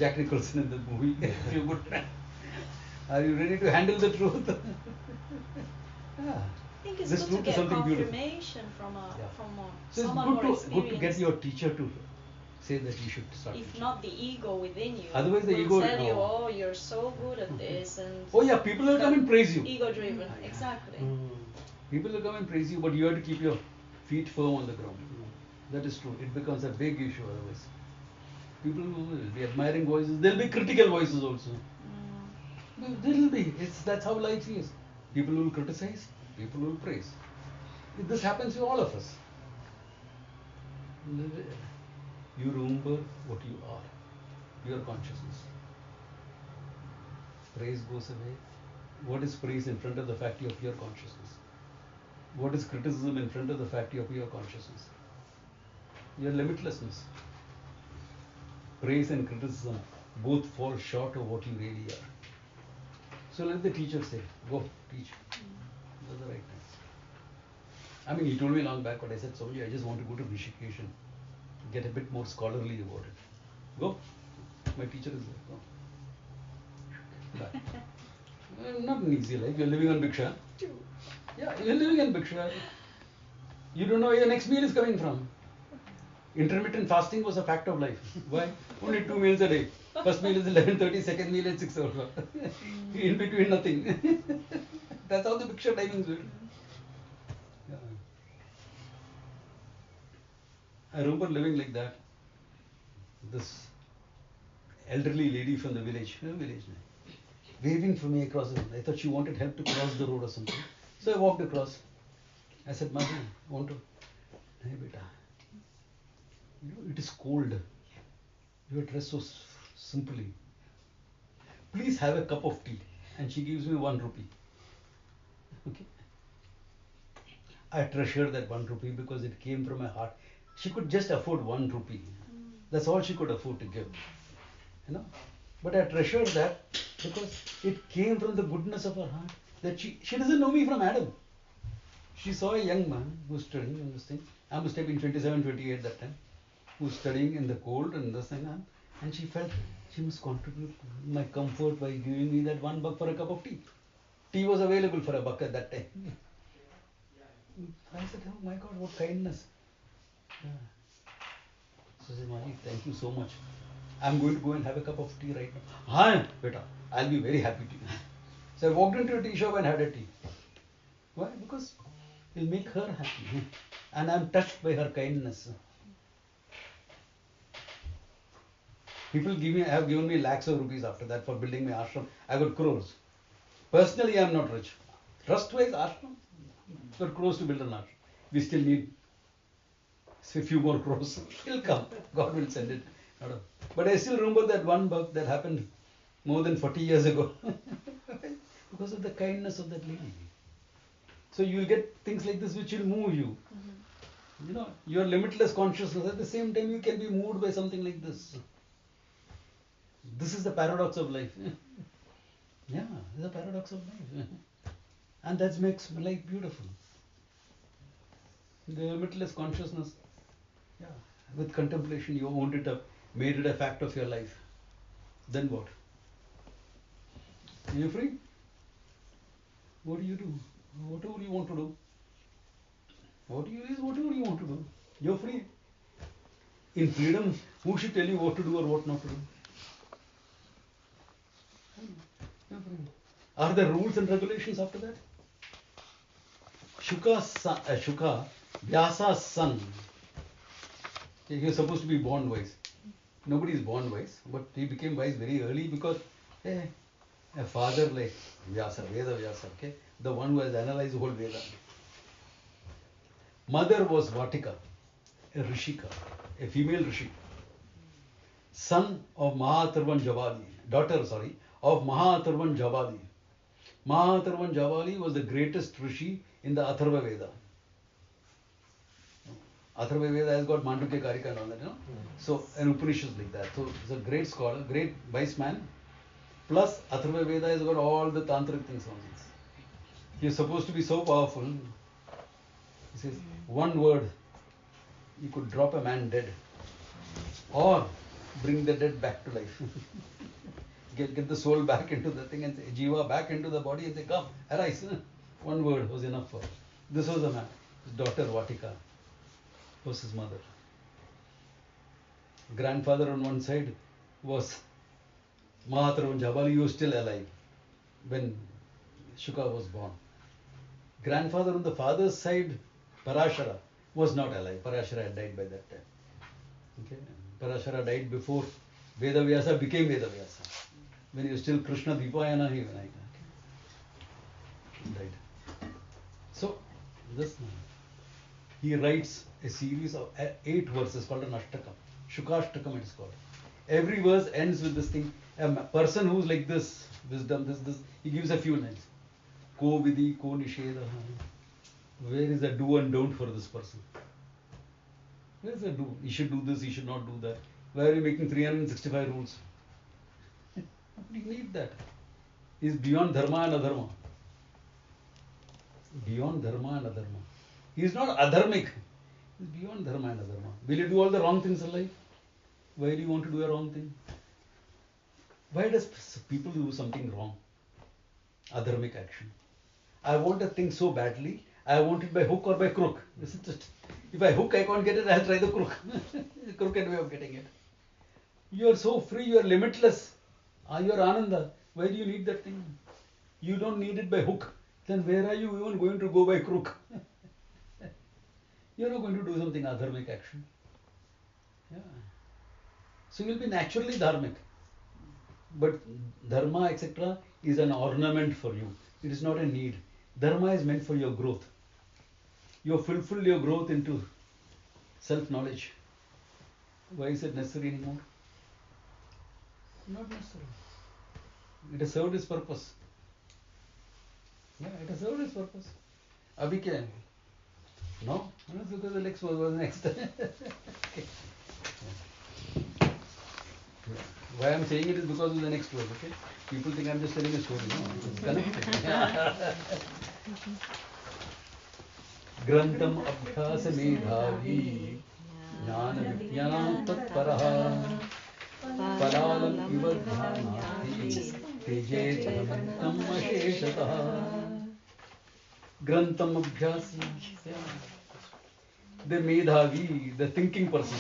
Jack Nicholson in the movie, Feel Good Man. Are you ready to handle the truth? Yeah. I think it's This good to truth is get something beautiful. confirmation from Yeah. So someone it's more good experienced. to get your teacher to say that you should start If teaching. not the ego within you, Otherwise the will ego- tell you, no. oh, you're so good at this, and Oh yeah, people will come and praise you. ego driven, exactly. People will come and praise you, but you have to keep your feet firm on the ground. That is true. It becomes a big issue otherwise. People will be admiring voices. There will be critical voices also. There will be. That's how life is. People will criticize. People will praise. This happens to all of us. You remember what you are. Your consciousness. Praise goes away. What is praise in front of the fact of your consciousness? What is criticism in front of the fact of your consciousness? Your limitlessness. Praise and criticism both fall short of what you really are. So let the teacher say, go teach. That's the right time. I mean, he told me long back, but I said, Swamiji, I just want to go to Rishikesh and get a bit more scholarly about it. Go. My teacher is there. Go. Bye. Not an easy life. You're living on Bhiksha. Yeah, you're living on Bhiksha. You don't know where your next meal is coming from. Intermittent fasting was a fact of life. Why? Only 2 meals a day. First meal is 11:30, second meal at 6 o'clock. In between, nothing. That's how the Bhiksha timings were. Yeah. I remember living like that. This elderly lady from the village, waving for me across the road. I thought she wanted help to cross the road or something. So I walked across. I said, Mother, I want to. Hey, beta. You know, it is cold. You are dressed so simply. Please have a cup of tea. And she gives me 1 rupee. Okay. I treasure that 1 rupee because it came from my heart. She could just afford 1 rupee. That's all she could afford to give. You know. But I treasure that because it came from the goodness of her heart. That she doesn't know me from Adam. She saw a young man who was studying in this thing. I must have been 27, 28 that time. Who was studying in the cold and this thing. And she felt she must contribute my comfort by giving me that $1 for a cup of tea. Tea was available for $1 at that time. I said, oh my God, what kindness. Yeah. So I said, Maji, thank you so much. I'm going to go and have a cup of tea right now. Hi, beta, I'll be very happy to. So I walked into a tea shop and had a tea. Why? Because it'll make her happy. And I'm touched by her kindness. People have given me lakhs of rupees after that for building my ashram. I got crores. Personally, I'm not rich. Trust-wise, ashram, got crores to build an ashram. We still need a few more crores. It'll come. God will send it. But I still remember that $1 that happened more than 40 years ago. Because of the kindness of that lady. So you'll get things like this which will move you. You know, your limitless consciousness. At the same time, you can be moved by something like this. This is the paradox of life. Yeah, it's the paradox of life. And that makes life beautiful. The limitless consciousness. Yeah, with contemplation, you owned it up, made it a fact of your life. Then what? Are you free? What do you do? Whatever you want to do. What you is whatever you want to do. You're free. In freedom, who should tell you what to do or what not to do? You're free. Are there rules and regulations after that? Shuka, Vyasa's son. He was supposed to be born wise. Nobody is born wise, but he became wise very early because a father like Vyasa, Veda Vyasa, okay, the one who has analyzed the whole Veda. Mother was Vatika, a Rishika, a female Rishi. Son of Mahatharvan Javali, daughter, of Mahatharvan Javali. Mahatharvan Javali was the greatest Rishi in the Atharva Veda. Atharva Veda has got Mandukya Karika and all that, you know. So, an Upanishad like that. So, he's a great scholar, great wise man. Plus, Atharva Veda has got all the tantric things on this. He is supposed to be so powerful. He says, one word, you could drop a man dead. Or bring the dead back to life. get the soul back into the thing and say, Jiva back into the body and say, come, arise. One word was enough for him. This was the man. His daughter Vatika was his mother. Grandfather on one side was Mahatharvan Javali, who was still alive when Shuka was born. Grandfather on the father's side, Parashara, was not alive. Parashara had died by that time. Okay? Parashara died before Vedavyasa became Vedavyasa. When he was still Krishna Dipayana, he died. So, this he writes a series of 8 verses called an Ashtakam. Shukashtakam it is called. Every verse ends with this thing. A person who's like this, wisdom, this, he gives a few lines. Ko vidhi, ko nisheda. Where is the do and don't for this person? Where is the do? He should do this, he should not do that. Why are you making 365 rules? What do you need that? He's beyond dharma and adharma. Beyond dharma and adharma. He is not adharmic. He's beyond dharma and adharma. Will you do all the wrong things in life? Why do you want to do a wrong thing? Why does people do something wrong? Adharmic action. I want a thing so badly, I want it by hook or by crook. Isn't it? If I hook, I can't get it, I'll try the crook. The crooked way of getting it. You are so free, you are limitless. You are Ananda. Why do you need that thing? You don't need it by hook. Then where are you even going to go by crook? You are not going to do something adharmic action. Yeah. So you will be naturally dharmic. But dharma, etc., is an ornament for you. It is not a need. Dharma is meant for your growth. You have fulfilled your growth into self-knowledge. Why is it necessary anymore? Not necessary. It has served its purpose. Yeah, it has served its purpose. Abhi kya hai? No? No, because the next was next. Okay. Why I am saying it is because of the next word, okay? People think I am just telling a story. No, it's connected. Grantam abhyas medhavi jnana vijnana tatparaha palalam iva dhanati teje janamantam asheshataha. Grantam abhyas, the medhavi, the thinking person,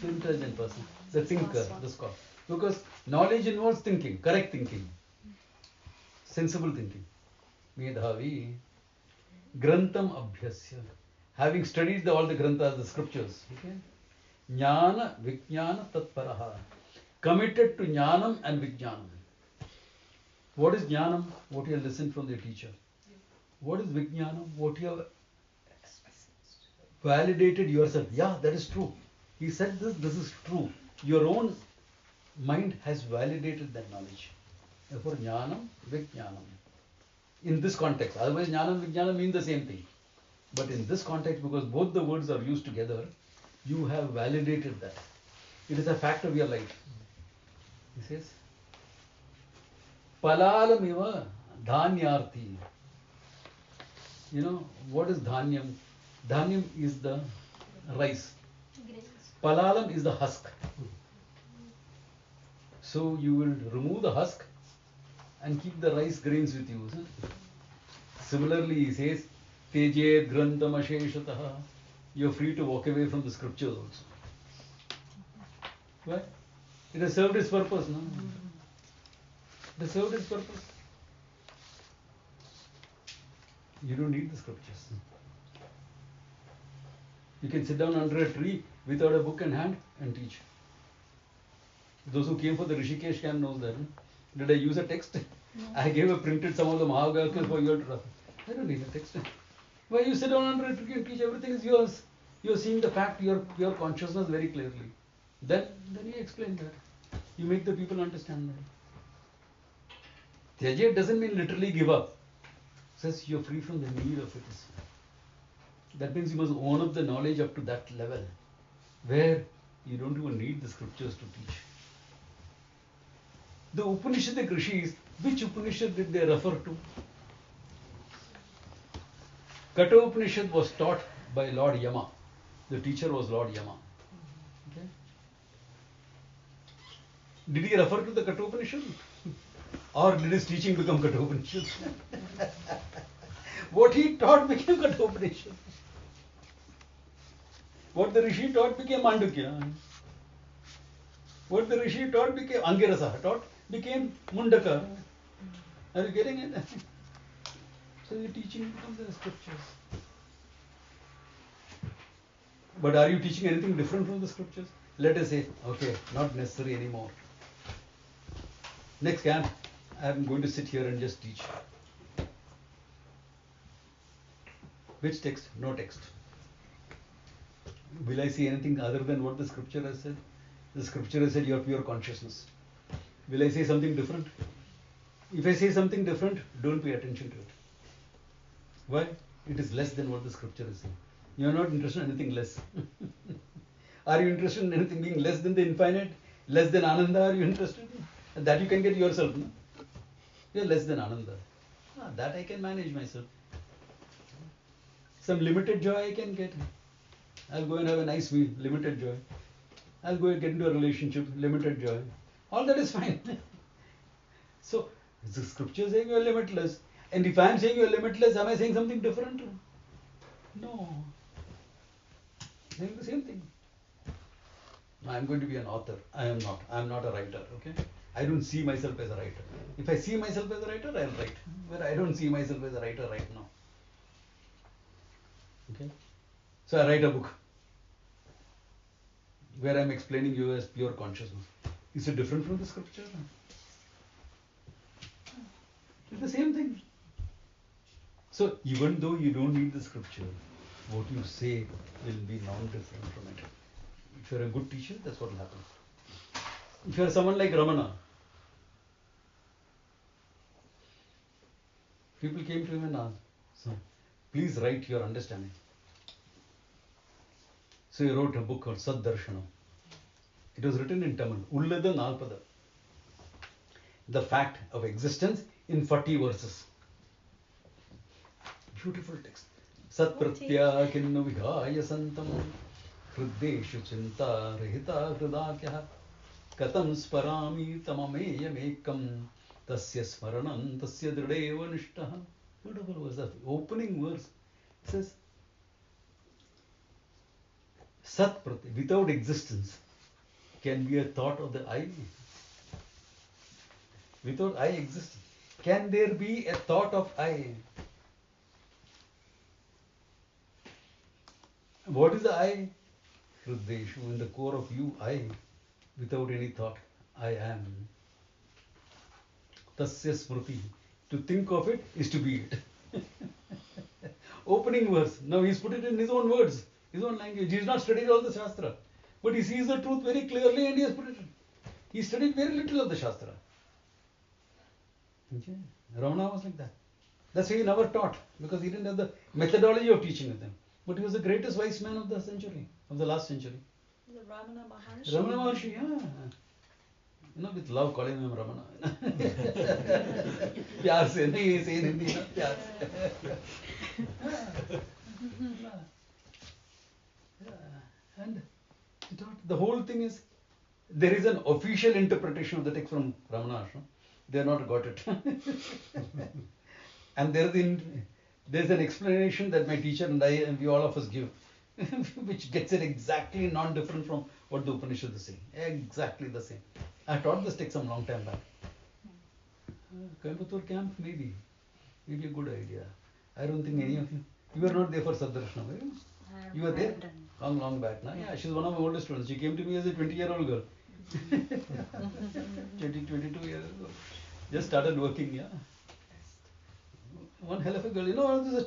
the intelligent person, the thinker, the scholar. Because knowledge involves thinking, correct thinking, sensible thinking. Medhavi, grantam abhyasya, having studied all the granthas, the scriptures, okay? Jnana vijnana tatparaha, committed to jnanam and vijnanam. What is jnanam? What you have listened from the teacher. What is vijnanam? What you have validated yourself. Yeah, that is true. He said this is true. Your own mind has validated that knowledge. Therefore, jnanam, vijnanam. In this context, otherwise jnanam, vijnanam mean the same thing. But in this context, because both the words are used together, you have validated that. It is a fact of your life. He says, Palalamiva dhanyarthi. You know, what is dhanyam? Dhanyam is the rice. Grains. Palalam is the husk. So you will remove the husk and keep the rice grains with you. Similarly, he says, Teje Grantham Asheshataha. You're free to walk away from the scriptures also. Why? It has served its purpose, no? It has served its purpose. You don't need the scriptures. You can sit down under a tree without a book in hand and teach. Those who came for the Rishikesh camp knows that. Did I use a text? No. I gave a printed some of the Mahavakyas for you to refer. I don't need a text. Why you sit down under a tree and teach? Everything is yours. You're seeing the fact, your consciousness very clearly. Then you explain that. You make the people understand that. Tyaja doesn't mean literally give up. It says you're free from the need of it. That means you must own up the knowledge up to that level where you don't even need the scriptures to teach. The Upanishadic Rishis, which Upanishad did they refer to? Kata Upanishad was taught by Lord Yama. The teacher was Lord Yama. Okay? Did he refer to the Kata Upanishad? Or did his teaching become Kata Upanishad? What he taught became Kata Upanishad. What the Rishi taught became Mandukya. What the Rishi taught became Angirasa taught became Mundaka. Are you getting it? So the teaching becomes the scriptures. But are you teaching anything different from the scriptures? Let us say, okay, not necessary anymore. Next camp, I am going to sit here and just teach. Which text? No text. Will I see anything other than what the scripture has said? The scripture has said you are pure consciousness. Will I say something different? If I say something different, don't pay attention to it. Why? It is less than what the scripture is saying. You are not interested in anything less. Are you interested in anything being less than the infinite? Less than Ananda? Are you interested in? That you can get yourself. No? You are less than Ananda. That I can manage myself. Some limited joy I can get. I'll go and have a nice meal, limited joy. I'll go and get into a relationship, limited joy. All that is fine. So, is the scripture saying you are limitless? And if I am saying you are limitless, am I saying something different? No. I'm saying the same thing. I am going to be an author. I am not. I am not a writer. Okay? I don't see myself as a writer. If I see myself as a writer, I'll write. But I don't see myself as a writer right now. Okay? So I write a book where I'm explaining you as pure consciousness. Is it different from the scripture? It's the same thing. So even though you don't need the scripture, what you say will be non-different from it. If you're a good teacher, that's what will happen. If you're someone like Ramana, people came to him and asked, so, please write your understanding. So he wrote a book called Saddarshanam. It was written in Tamil. Ullada Nalpada. The fact of existence in 40 verses. Beautiful text. Sat pratya kinnu vihaya santam hriddeshu chinta rehita hridakya katam sparami tamameyam ekam tasya smaranam tasya drideva nishtah. Beautiful verse. The opening verse says Sat Prati, without existence, can be a thought of the I. Without I existence, can there be a thought of I? What is the I? Hriddeshu, in the core of you, I, without any thought, I am. Tasya smriti. To think of it is to be it. Opening verse. Now he's put it in his own words. His own language. He's not studied all the Shastra. But he sees the truth very clearly and he has put it in. He studied very little of the Shastra. Okay. Ramana was like that. That's why he never taught. Because he didn't have the methodology of teaching with them. But he was the greatest wise man of the century. Of the last century. The Ramana Maharshi. Ramana Maharshi, yeah. You know, with love calling him Ramana. Pyar se, nahi say in Hindi, pyar se. And the whole thing is, there is an official interpretation of the text from Ramana Ashram. They have not got it. And there is There's an explanation that my teacher and I and we all of us give, which gets it exactly non-different from what the Upanishad is saying. Exactly the same. I taught this text some long time back. Coimbatore camp, maybe a good idea. I don't think any of you were not there for Saddarshana, were you? You were there? Long back, na? Yeah, she's one of my oldest students. She came to me as a 20-year-old girl. 22 years old. Just started working, yeah. One hell of a girl. You know, these are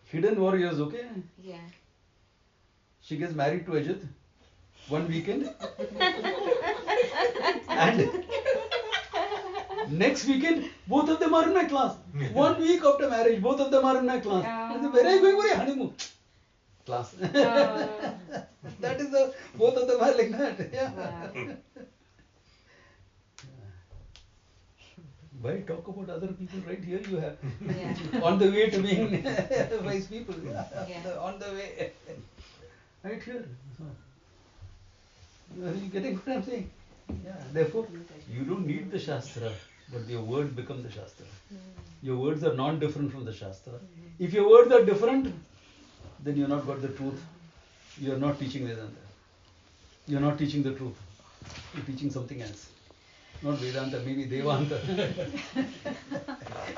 hidden warriors, okay? Yeah. She gets married to Ajit one weekend. And next weekend, both of them are in my class. 1 week after marriage, both of them are in my class. I said, where are you going for a honeymoon? Class. That is the, both of them are like that. Yeah. Wow. Why talk about other people? Right here you have. Yeah. On the way to being wise people. Yeah. Yeah. On the way. Right here. Are you getting what I'm saying? Yeah. Therefore, you don't need the Shastra, but your words become the Shastra. Your words are non-different from the Shastra. If your words are different, then you're not got the truth. You're not teaching Vedanta. You're not teaching the truth. You're teaching something else. Not Vedanta, maybe Devanta.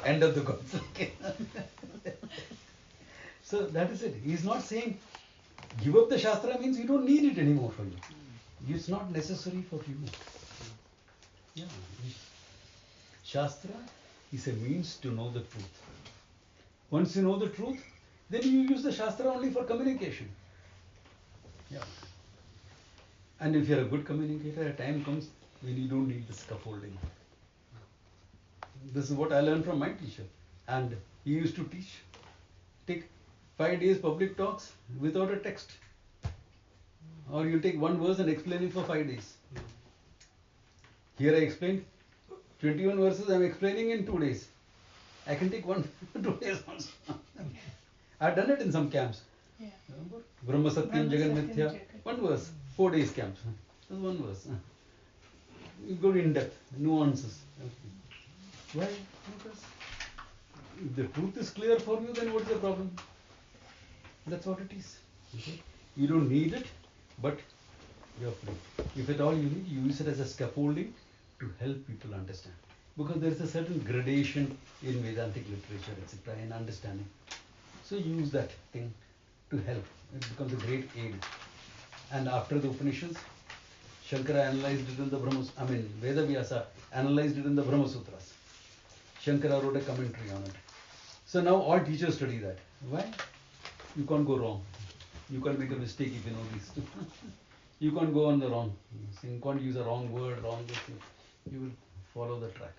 End of the gods. Okay. So that is it. He's not saying give up the Shastra means you don't need it anymore for you. It's not necessary for you. Yeah. Shastra is a means to know the truth. Once you know the truth, then you use the Shastra only for communication. Yeah. And if you're a good communicator, a time comes when you don't need the scaffolding. This is what I learned from my teacher. And he used to take 5 days public talks without a text. Or you take one verse and explain it for 5 days. Here I explained 21 verses, I'm explaining in 2 days. I can take 2 days also. I've done it in some camps. Yeah. Remember? Brahma Satyam Jagan Mithya. One verse, 4 days camps. Just one verse. You go in depth, nuances. Why? Because if the truth is clear for you, then what's the problem? That's what it is. Okay? You don't need it, but you're free. If at all you need, you use it as a scaffolding to help people understand. Because there is a certain gradation in Vedantic literature, etc., in understanding. So use that thing to help. It becomes a great aid. And after the Upanishads, Shankara analyzed it in the Veda Vyasa analyzed it in the Brahma Sutras. Shankara wrote a commentary on it. So now all teachers study that. Why? You can't go wrong. You can't make a mistake if you know these. You can't go on the wrong. You can't use a wrong word, wrong this. You will follow the track.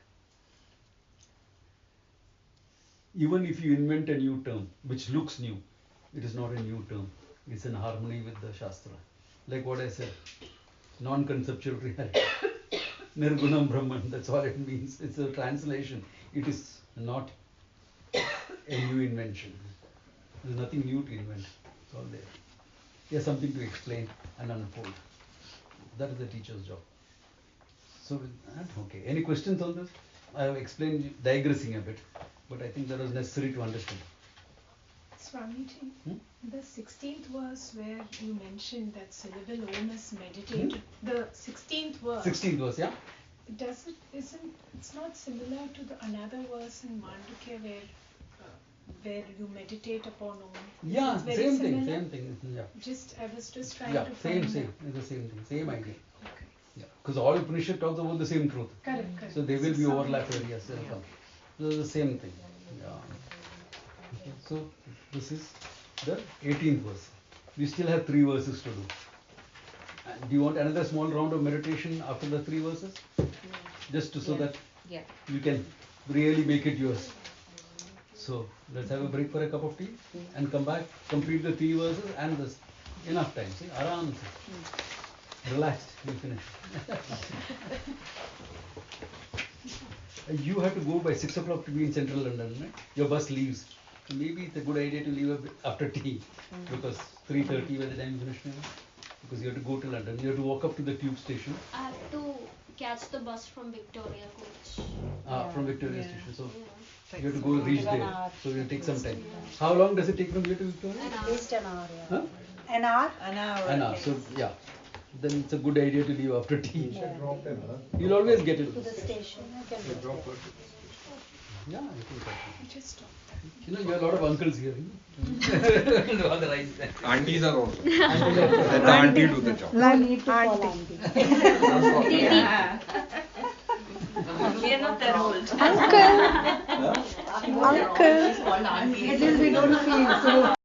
Even if you invent a new term, which looks new, it is not a new term. It's in harmony with the Shastra. Like what I said, non-conceptual reality. Nirgunam Brahman, that's all it means. It's a translation. It is not a new invention. There's nothing new to invent. It's all there. There's something to explain and unfold. That is the teacher's job. So with that, okay. Any questions on this? I have explained, digressing a bit, but I think that was necessary to understand. Swamiji, the 16th verse where you mentioned that syllable Om is meditated, the 16th verse. 16th verse, yeah? It's not similar to the another verse in Mandukya where you meditate upon Om. Yeah, It's very same similar. thing. Yeah. I was just trying Yeah, to same. find It's the same thing, same idea. Okay. Yeah, because all Upanishad talks about the same truth. Correct. So there will be some- overlap areas. They'll come. So the same thing. Yeah. Okay, so this is the 18th verse. We still have 3 verses to do. And do you want another small round of meditation after the 3 verses? Just so Yeah. that Yeah. you can really make it yours. So let's have a break for a cup of tea and come back, complete the 3 verses and this. Enough time. See, aram. Relaxed, we finish. You have to go by 6 o'clock to be in central London, right? Your bus leaves. So maybe it's a good idea to leave a bit after tea, because 3:30 by the time you finish, because you have to go to London. You have to walk up to the tube station. I have to catch the bus from Victoria Coach. From Victoria Yeah. Station. So Yeah. You have to go reach there. So it will take some time. How long does it take from here to Victoria? At least an hour. Yeah. Huh? An hour? An hour. So yeah. Then it's a good idea to leave after tea. Yeah. You'll always get it. To the station. I can go there. Yeah, I think so. You just stop. You know, you have a lot of uncles here. All the rice. Aunties are also. Let the auntie do the job. No need to call auntie. We are not that old. Uncle. Uncle. At least we don't feel so.